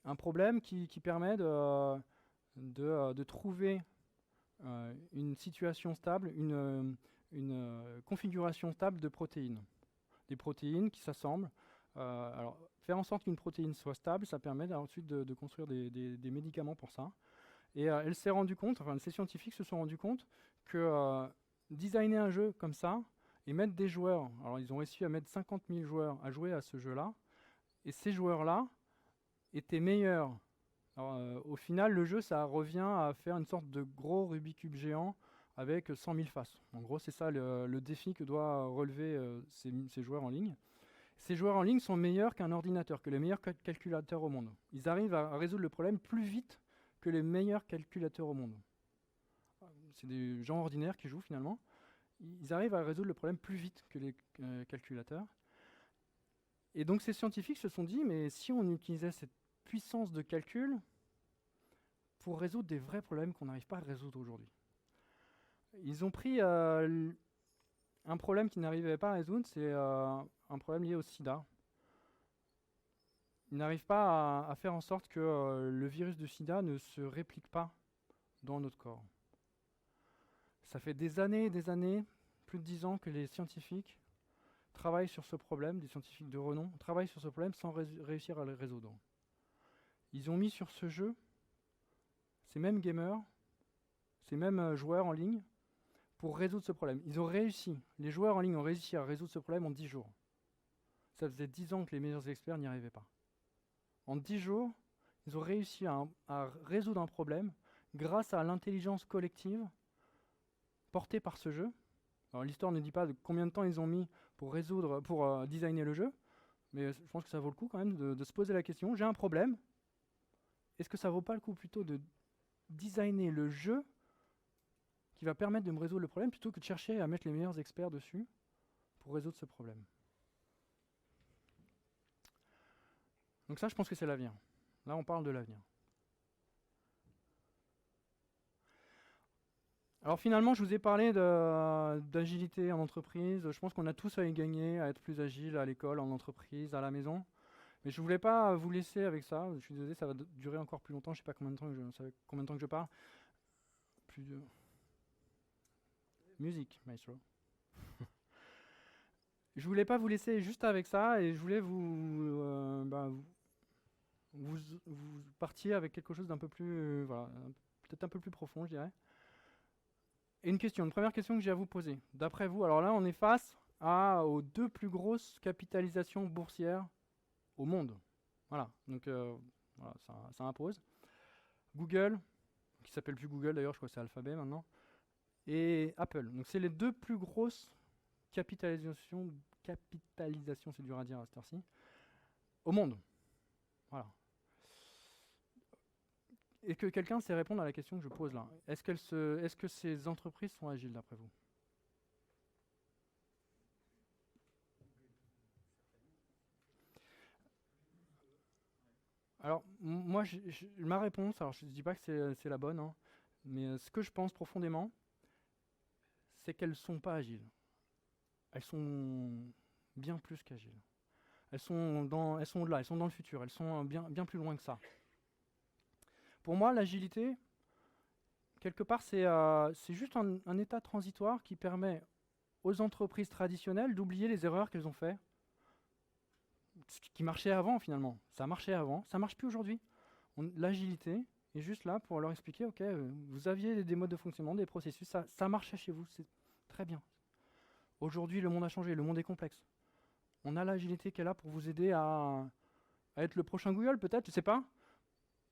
Un problème qui permet de trouver une situation stable, une configuration stable de protéines. Des protéines qui s'assemblent. Alors, faire en sorte qu'une protéine soit stable, ça permet ensuite de construire des médicaments pour ça. Et ces scientifiques se sont rendus compte que designer un jeu comme ça et mettre des joueurs, alors ils ont réussi à mettre 50 000 joueurs à jouer à ce jeu-là, et ces joueurs-là étaient meilleurs. Alors, au final, le jeu, ça revient à faire une sorte de gros Rubik's Cube géant avec 100 000 faces. En gros, c'est ça le défi que doit relever ces joueurs en ligne. Ces joueurs en ligne sont meilleurs qu'un ordinateur, que les meilleurs calculateurs au monde. Ils arrivent à résoudre le problème plus vite que les meilleurs calculateurs au monde. C'est des gens ordinaires qui jouent finalement. Ils arrivent à résoudre le problème plus vite que les calculateurs. Et donc ces scientifiques se sont dit, mais si on utilisait cette puissance de calcul pour résoudre des vrais problèmes qu'on n'arrive pas à résoudre aujourd'hui. Ils ont pris un problème qu'ils n'arrivaient pas à résoudre, c'est un problème lié au sida. Ils n'arrivent pas à faire en sorte que le virus du sida ne se réplique pas dans notre corps. Ça fait des années, plus de 10 ans que les scientifiques travaillent sur ce problème, des scientifiques de renom, travaillent sur ce problème sans réussir à le résoudre. Ils ont mis sur ce jeu ces mêmes gamers, ces mêmes joueurs en ligne, pour résoudre ce problème. Ils ont réussi, les joueurs en ligne ont réussi à résoudre ce problème en 10 jours. Ça faisait 10 ans que les meilleurs experts n'y arrivaient pas. En 10 jours, ils ont réussi à résoudre un problème grâce à l'intelligence collective portée par ce jeu. Alors l'histoire ne dit pas de combien de temps ils ont mis pour designer le jeu, mais je pense que ça vaut le coup quand même de se poser la question, j'ai un problème, est-ce que ça vaut pas le coup plutôt de designer le jeu qui va permettre de me résoudre le problème plutôt que de chercher à mettre les meilleurs experts dessus pour résoudre ce problème. Donc ça, je pense que c'est l'avenir. Là, on parle de l'avenir. Alors finalement, je vous ai parlé d'agilité en entreprise. Je pense qu'on a tous à y gagner, à être plus agile à l'école, en entreprise, à la maison. Mais je ne voulais pas vous laisser avec ça. Je suis désolé, ça va durer encore plus longtemps. Je ne sais pas combien de temps ça fait combien de temps que je parle. Plus de musique, maestro. Je voulais pas vous laisser juste avec ça et je voulais vous partiez avec quelque chose d'un peu plus, voilà, peut-être un peu plus profond, je dirais. Et une première question que j'ai à vous poser. D'après vous, alors là, on est face aux deux plus grosses capitalisations boursières au monde. Voilà, donc voilà, ça impose. Google, qui s'appelle plus Google d'ailleurs, je crois que c'est Alphabet maintenant, et Apple. Donc c'est les deux plus grosses capitalisations, c'est dur à dire à cette heure-ci, au monde. Voilà. Et que quelqu'un sait répondre à la question que je pose là. Est-ce que ces entreprises sont agiles d'après vous? Alors, moi, ma réponse, alors je ne dis pas que c'est la bonne, hein, mais ce que je pense profondément, c'est qu'elles ne sont pas agiles. Elles sont bien plus qu'agiles. Elles sont là, elles sont dans le futur, elles sont bien plus loin que ça. Pour moi, l'agilité, quelque part, c'est juste un état transitoire qui permet aux entreprises traditionnelles d'oublier les erreurs qu'elles ont faites. Ce qui marchait avant, finalement. Ça marchait avant, ça ne marche plus aujourd'hui. L'agilité est juste là pour leur expliquer, ok, vous aviez des modes de fonctionnement, des processus, ça marchait chez vous, c'est très bien. Aujourd'hui, le monde a changé, le monde est complexe. On a l'agilité qui est là pour vous aider à être le prochain Google, peut-être, je ne sais pas.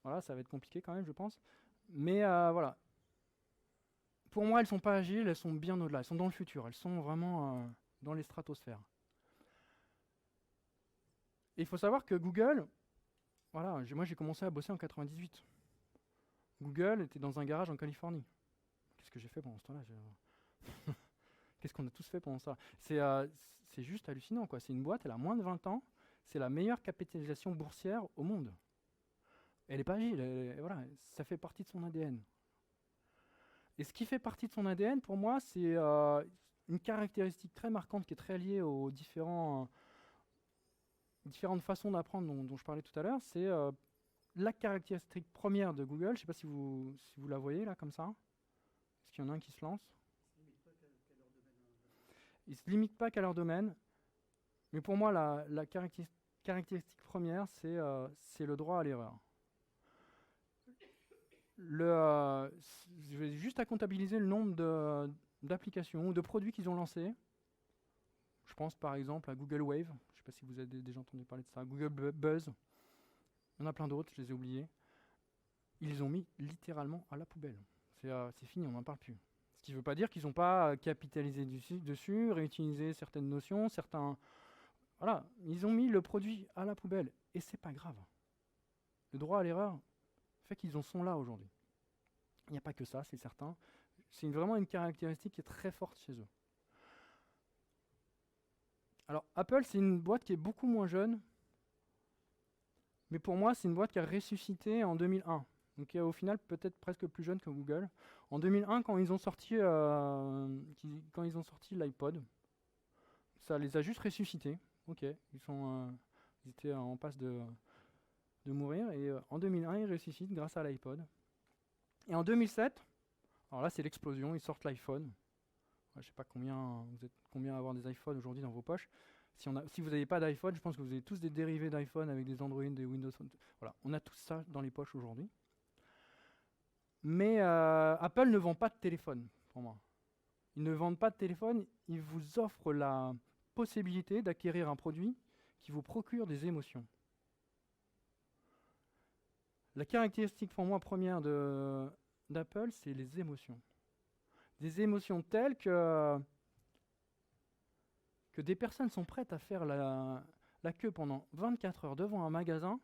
Voilà, ça va être compliqué quand même, je pense. Mais voilà. Pour moi, elles ne sont pas agiles, elles sont bien au-delà, elles sont dans le futur, elles sont vraiment dans les stratosphères. Et il faut savoir que Google, voilà, moi j'ai commencé à bosser en 98. Google était dans un garage en Californie. Qu'est-ce que j'ai fait pendant ce temps-là? Qu'est-ce qu'on a tous fait pendant ça? C'est juste hallucinant, quoi. C'est une boîte, elle a moins de 20 ans, c'est la meilleure capitalisation boursière au monde. Elle n'est pas agile, voilà, ça fait partie de son ADN. Et ce qui fait partie de son ADN, pour moi, c'est une caractéristique très marquante qui est très liée aux différentes façons d'apprendre dont je parlais tout à l'heure. C'est la caractéristique première de Google. Je ne sais pas si vous la voyez là, comme ça. Est-ce qu'il y en a un qui se lance? Ils ne se limitent pas qu'à leur domaine. Mais pour moi, la caractéristique première, c'est le droit à l'erreur. Je vais juste à comptabiliser le nombre d'applications ou de produits qu'ils ont lancés. Je pense par exemple à Google Wave. Je ne sais pas si vous avez déjà entendu parler de ça. Google Buzz. Il y en a plein d'autres, je les ai oubliés. Ils les ont mis littéralement à la poubelle. C'est fini, on n'en parle plus. Ce qui ne veut pas dire qu'ils n'ont pas capitalisé dessus, réutilisé certaines notions, Voilà, ils ont mis le produit à la poubelle. Et c'est pas grave. Le droit à l'erreur fait qu'ils en sont là aujourd'hui. Il n'y a pas que ça, c'est certain. C'est vraiment une caractéristique qui est très forte chez eux. Alors, Apple, c'est une boîte qui est beaucoup moins jeune, mais pour moi, c'est une boîte qui a ressuscité en 2001. Donc, qui est au final peut-être presque plus jeune que Google. En 2001, quand ils ont sorti l'iPod, ça les a juste ressuscités. Ok, ils étaient en passe de mourir, et en 2001, ils ressuscitent grâce à l'iPod. Et en 2007, alors là, c'est l'explosion, ils sortent l'iPhone. Je ne sais pas vous êtes combien à avoir des iPhones aujourd'hui dans vos poches. Si vous n'avez pas d'iPhone, je pense que vous avez tous des dérivés d'iPhone avec des Android, des Windows Phone. Voilà, on a tout ça dans les poches aujourd'hui. Mais Apple ne vend pas de téléphone, pour moi. Ils ne vendent pas de téléphone, ils vous offrent la possibilité d'acquérir un produit qui vous procure des émotions. La caractéristique pour moi première d'Apple, c'est les émotions. Des émotions telles que des personnes sont prêtes à faire la queue pendant 24 heures devant un magasin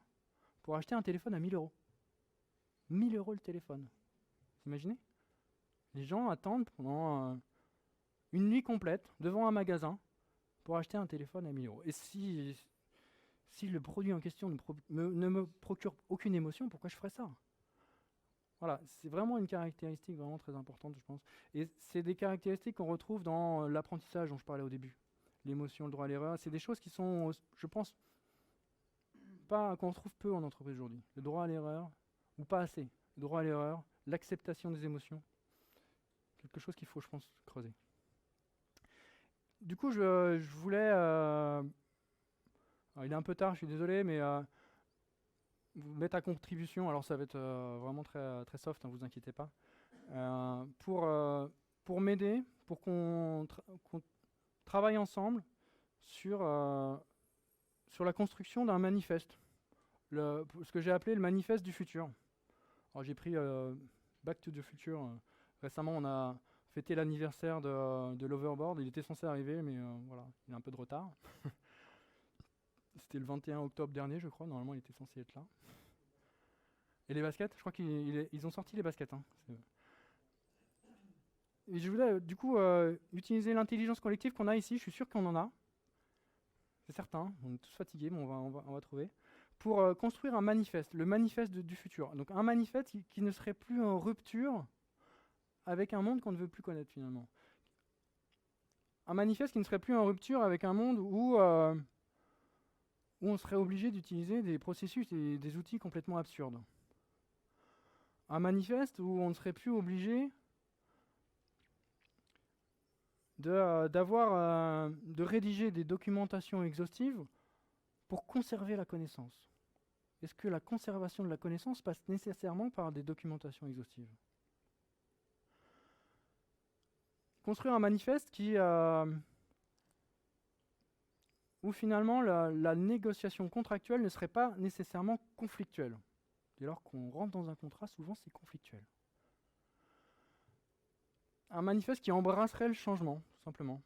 pour acheter un téléphone à 1000 euros. 1000 euros le téléphone. Vous imaginez? Les gens attendent pendant une nuit complète devant un magasin pour acheter un téléphone à 1000 euros. Et si Si le produit en question ne me procure aucune émotion, pourquoi je ferais ça? Voilà, c'est vraiment une caractéristique vraiment très importante, je pense. Et c'est des caractéristiques qu'on retrouve dans l'apprentissage dont je parlais au début. L'émotion, le droit à l'erreur, c'est des choses qui sont, je pense, pas qu'on retrouve peu en entreprise aujourd'hui. Le droit à l'erreur, ou pas assez. Le droit à l'erreur, l'acceptation des émotions, quelque chose qu'il faut, je pense, creuser. Du coup, je voulais... alors, il est un peu tard, je suis désolé, mais vous mettre à contribution. Alors, ça va être vraiment très, très soft, ne vous inquiétez pas. Pour m'aider, pour qu'on travaille ensemble sur la construction d'un manifeste. Ce que j'ai appelé le manifeste du futur. Alors, j'ai pris Back to the Future. Récemment, on a fêté l'anniversaire de l'Overboard. Il était censé arriver, mais voilà, il a un peu de retard. C'était le 21 octobre dernier, je crois. Normalement, il était censé être là. Et les baskets, je crois qu'ils ont sorti les baskets. Hein. Et je voulais du coup utiliser l'intelligence collective qu'on a ici. Je suis sûr qu'on en a. C'est certain. On est tous fatigués, mais on va trouver. Pour construire un manifeste, le manifeste du futur. Donc un manifeste qui ne serait plus en rupture avec un monde qu'on ne veut plus connaître finalement. Un manifeste qui ne serait plus en rupture avec un monde où on serait obligé d'utiliser des processus et des outils complètement absurdes. Un manifeste où on ne serait plus obligé de rédiger des documentations exhaustives pour conserver la connaissance. Est-ce que la conservation de la connaissance passe nécessairement par des documentations exhaustives? Construire un manifeste où finalement la négociation contractuelle ne serait pas nécessairement conflictuelle. Dès lors qu'on rentre dans un contrat, souvent c'est conflictuel. Un manifeste qui embrasserait le changement, tout simplement.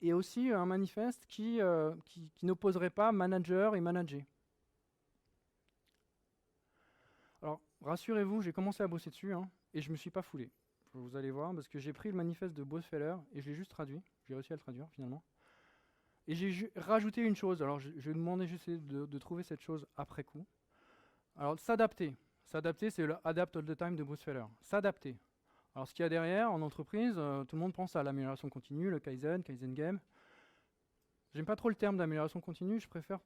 Et aussi un manifeste qui n'opposerait pas manager et manager. Alors, rassurez-vous, j'ai commencé à bosser dessus, hein, et je ne me suis pas foulé. Vous allez voir, parce que j'ai pris le manifeste de Boesfeller et je l'ai juste traduit. J'ai réussi à le traduire, finalement. Et j'ai rajouté une chose. Alors, je vais demander juste de trouver cette chose après coup. Alors, s'adapter. S'adapter, c'est le Adapt All the Time de Boesfeller. S'adapter. Alors, ce qu'il y a derrière, en entreprise, tout le monde pense à l'amélioration continue, le Kaizen Game. J'aime pas trop le terme d'amélioration continue, je préfère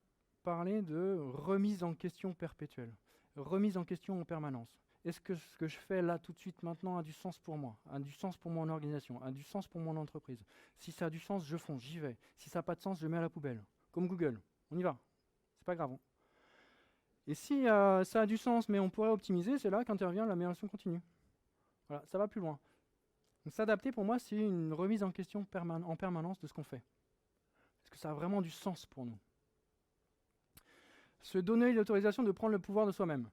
parler de remise en question perpétuelle. Remise en question en permanence. Est-ce que ce que je fais là tout de suite maintenant a du sens pour moi, a du sens pour mon organisation, a du sens pour mon entreprise? Si ça a du sens, je fonce, j'y vais. Si ça n'a pas de sens, je mets à la poubelle. Comme Google, on y va. C'est pas grave. Hein. Et si ça a du sens, mais on pourrait optimiser, c'est là qu'intervient l'amélioration continue. Voilà, ça va plus loin. Donc s'adapter, pour moi, c'est une remise en question en permanence de ce qu'on fait. Est-ce que ça a vraiment du sens pour nous? Se donner l'autorisation de prendre le pouvoir de soi-même.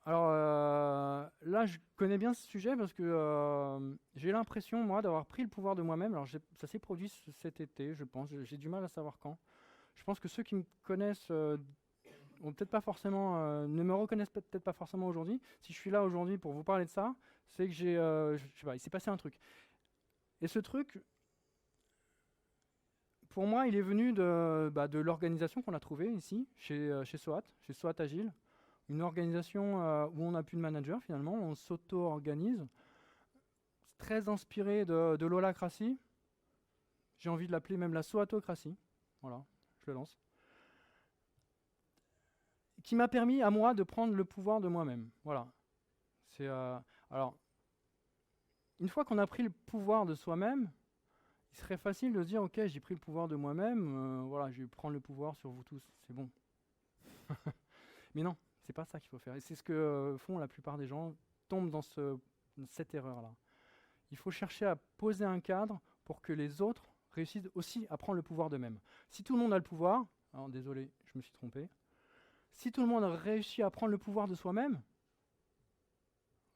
Alors là, je connais bien ce sujet parce que j'ai l'impression, moi, d'avoir pris le pouvoir de moi-même. Alors ça s'est produit cet été, je pense. J'ai du mal à savoir quand. Je pense que ceux qui me connaissent ont peut-être pas forcément, ne me reconnaissent peut-être pas forcément aujourd'hui. Si je suis là aujourd'hui pour vous parler de ça, c'est que je sais pas, il s'est passé un truc. Et ce truc, pour moi, il est venu de l'organisation qu'on a trouvée ici, chez SWAT Agile. Une organisation où on n'a plus de manager finalement, on s'auto-organise. C'est très inspiré de l'holacratie. J'ai envie de l'appeler même la SWATocratie. Voilà, je le lance. Qui m'a permis à moi de prendre le pouvoir de moi-même. Voilà. Alors, une fois qu'on a pris le pouvoir de soi-même, il serait facile de se dire, ok, j'ai pris le pouvoir de moi-même, voilà, je vais prendre le pouvoir sur vous tous, c'est bon. Mais non, c'est pas ça qu'il faut faire. Et c'est ce que font la plupart des gens, tombent dans cette erreur-là. Il faut chercher à poser un cadre pour que les autres réussissent aussi à prendre le pouvoir d'eux-mêmes. Si tout le monde a le pouvoir, alors désolé, je me suis trompé, si tout le monde réussit à prendre le pouvoir de soi-même,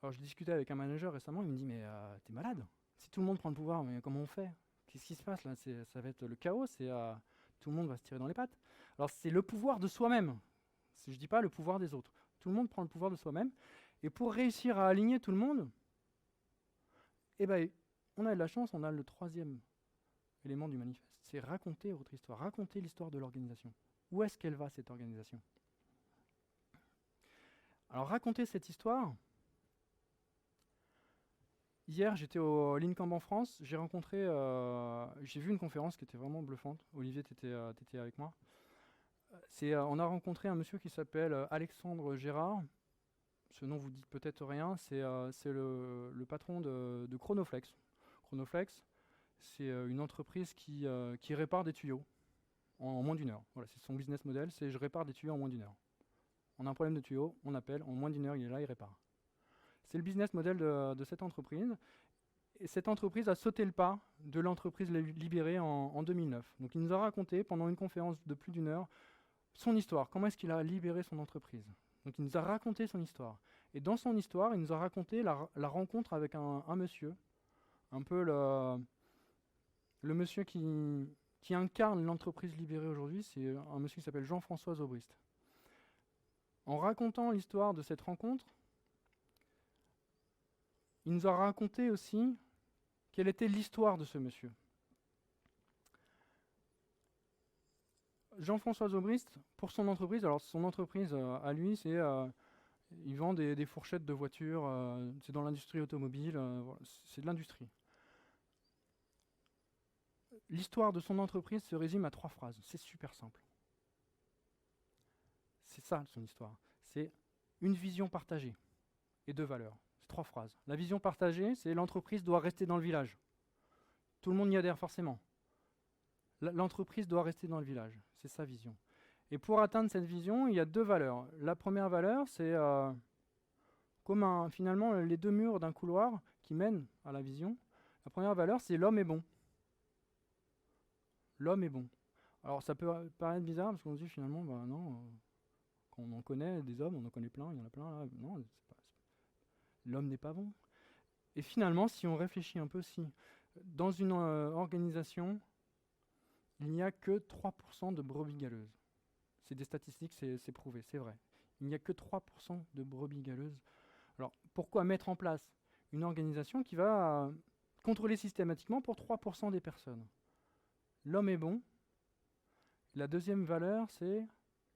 alors je discutais avec un manager récemment, il me dit, mais t'es malade. Si tout le monde prend le pouvoir, mais comment on fait? Qu'est-ce qui se passe là? Ça va être le chaos, tout le monde va se tirer dans les pattes. Alors c'est le pouvoir de soi-même. Je ne dis pas le pouvoir des autres. Tout le monde prend le pouvoir de soi-même. Et pour réussir à aligner tout le monde, eh ben, on a de la chance, on a le troisième élément du manifeste. C'est raconter votre histoire, raconter l'histoire de l'organisation. Où est-ce qu'elle va, cette organisation? Alors, raconter cette histoire, hier, j'étais au Lean en France, j'ai vu une conférence qui était vraiment bluffante. Olivier, tu étais avec moi. On a rencontré un monsieur qui s'appelle Alexandre Gérard. Ce nom vous dit peut-être rien, c'est le patron de Chronoflex. Chronoflex, c'est une entreprise qui répare des tuyaux en moins d'1 heure. Voilà, c'est son business model, c'est je répare des tuyaux en moins d'1 heure. On a un problème de tuyau, on appelle, en moins d'1 heure, il est là, il répare. C'est le business model de cette entreprise. Et cette entreprise a sauté le pas de l'entreprise libérée en 2009. Donc il nous a raconté pendant une conférence de plus d'1 heure son histoire, comment est-ce qu'il a libéré son entreprise. Donc il nous a raconté son histoire. Et dans son histoire, il nous a raconté la rencontre avec un monsieur, un peu le monsieur qui incarne l'entreprise libérée aujourd'hui, c'est un monsieur qui s'appelle Jean-François Zobrist. En racontant l'histoire de cette rencontre, il nous a raconté aussi quelle était l'histoire de ce monsieur. Jean-François Zobrist, pour son entreprise, alors son entreprise à lui, c'est il vend des fourchettes de voitures, c'est dans l'industrie automobile, voilà, c'est de l'industrie. L'histoire de son entreprise se résume à 3 phrases, c'est super simple. C'est ça son histoire, c'est une vision partagée et 2 valeurs. C'est 3 phrases. La vision partagée, c'est l'entreprise doit rester dans le village. Tout le monde y adhère forcément. L'entreprise doit rester dans le village, c'est sa vision. Et pour atteindre cette vision, il y a 2 valeurs. La première valeur, c'est comme finalement les 2 murs d'un couloir qui mènent à la vision. La première valeur, c'est l'homme est bon. L'homme est bon. Alors ça peut paraître bizarre parce qu'on se dit finalement, bah non, quand on en connaît des hommes, on en connaît plein, il y en a plein là. Non, l'homme n'est pas bon. Et finalement, si on réfléchit un peu, si dans une organisation, il n'y a que 3% de brebis galeuses. C'est des statistiques, c'est prouvé, c'est vrai. Il n'y a que 3% de brebis galeuses. Alors, pourquoi mettre en place une organisation qui va contrôler systématiquement pour 3% des personnes? L'homme est bon. La deuxième valeur, c'est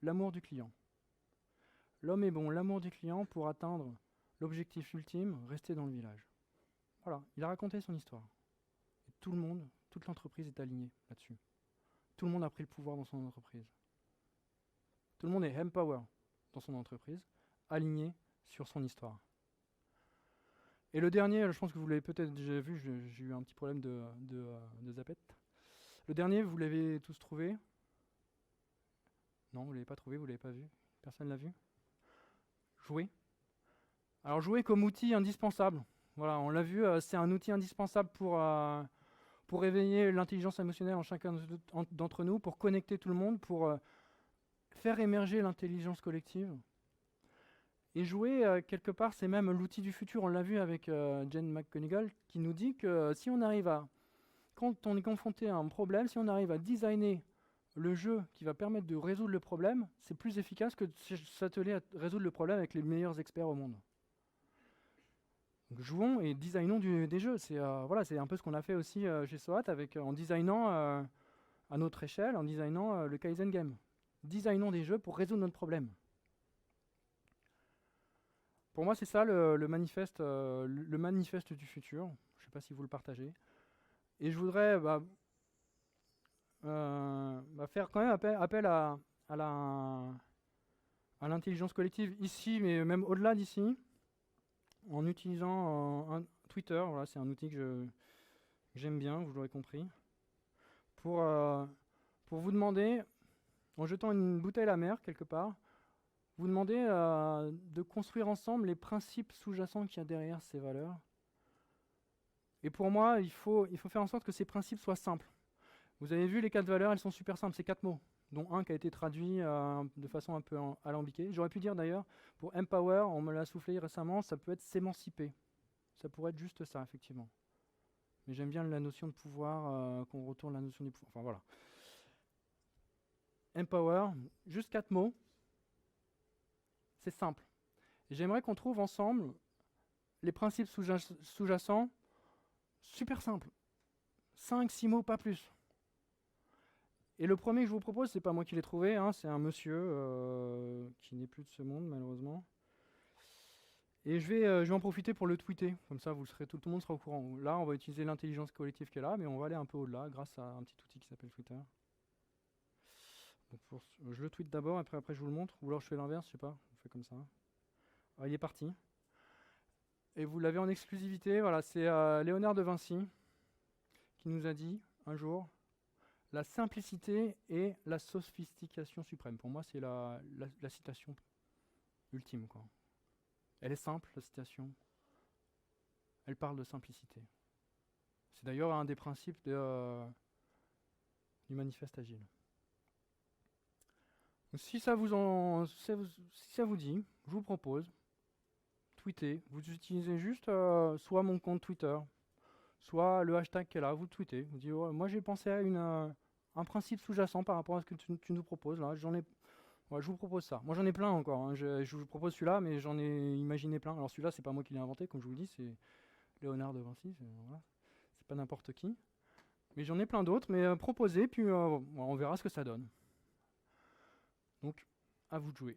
l'amour du client. L'homme est bon, l'amour du client pour atteindre l'objectif ultime, rester dans le village. Voilà, il a raconté son histoire. Et tout le monde, toute l'entreprise est alignée là-dessus. Tout le monde a pris le pouvoir dans son entreprise. Tout le monde est empower dans son entreprise, aligné sur son histoire. Et le dernier, je pense que vous l'avez peut-être déjà vu, j'ai eu un petit problème de zapette. Le dernier, vous l'avez tous trouvé? Non, vous ne l'avez pas trouvé, vous ne l'avez pas vu? Personne ne l'a vu? Jouer. Alors jouer comme outil indispensable. Voilà, on l'a vu, c'est un outil indispensable pour éveiller l'intelligence émotionnelle en chacun d'entre nous, pour connecter tout le monde, pour faire émerger l'intelligence collective. Et jouer, quelque part, c'est même l'outil du futur. On l'a vu avec Jen McGonigal, qui nous dit que si on arrive quand on est confronté à un problème, si on arrive à designer le jeu qui va permettre de résoudre le problème, c'est plus efficace que de s'atteler à résoudre le problème avec les meilleurs experts au monde. Donc jouons et designons des jeux. C'est un peu ce qu'on a fait aussi chez SOAT en designant à notre échelle, en designant le Kaizen Game. Designons des jeux pour résoudre notre problème. Pour moi, c'est ça le manifeste du futur. Je ne sais pas si vous le partagez. Et je voudrais faire quand même appel à l'intelligence collective ici, mais même au-delà d'ici, en utilisant Twitter. Voilà, c'est un outil que j'aime bien, vous l'aurez compris. Pour vous demander, en jetant une bouteille à la mer quelque part, vous demandez de construire ensemble les principes sous-jacents qu'il y a derrière ces valeurs. Et pour moi, il faut faire en sorte que ces principes soient simples. Vous avez vu, les 4 valeurs, elles sont super simples, c'est 4 mots, dont un qui a été traduit de façon un peu alambiquée. J'aurais pu dire d'ailleurs, pour empower, on me l'a soufflé récemment, ça peut être s'émanciper. Ça pourrait être juste ça, effectivement. Mais j'aime bien la notion de pouvoir, qu'on retourne la notion du pouvoir. Enfin voilà. Empower, juste 4 mots. C'est simple. Et j'aimerais qu'on trouve ensemble les principes sous-jacents super simples. 5-6 mots, pas plus. Et le premier que je vous propose, c'est pas moi qui l'ai trouvé, hein, c'est un monsieur qui n'est plus de ce monde malheureusement. Et je vais en profiter pour le tweeter, comme ça vous serez, tout le monde sera au courant. Là, on va utiliser l'intelligence collective qu'elle a, mais on va aller un peu au-delà grâce à un petit outil qui s'appelle Twitter. Donc je le tweete d'abord, après je vous le montre, ou alors je fais l'inverse, je sais pas, on fait comme ça. Ah, il est parti. Et vous l'avez en exclusivité, voilà, c'est Léonard de Vinci qui nous a dit un jour la simplicité et la sophistication suprême. Pour moi, c'est la citation ultime, quoi. Elle est simple, la citation. Elle parle de simplicité. C'est d'ailleurs un des principes du manifeste agile. Donc, si ça vous dit, je vous propose, tweetez. Vous utilisez juste soit mon compte Twitter, soit le hashtag qui est là, vous tweetez. Vous dites, oh, moi j'ai pensé à un principe sous-jacent par rapport à ce que tu nous proposes. Là, je vous propose ça. Moi j'en ai plein encore. Hein. Je vous propose celui-là, mais j'en ai imaginé plein. Alors celui-là, c'est pas moi qui l'ai inventé, comme je vous le dis, c'est Léonard de Vinci. C'est pas n'importe qui. Mais j'en ai plein d'autres, mais proposez, puis on verra ce que ça donne. Donc, à vous de jouer.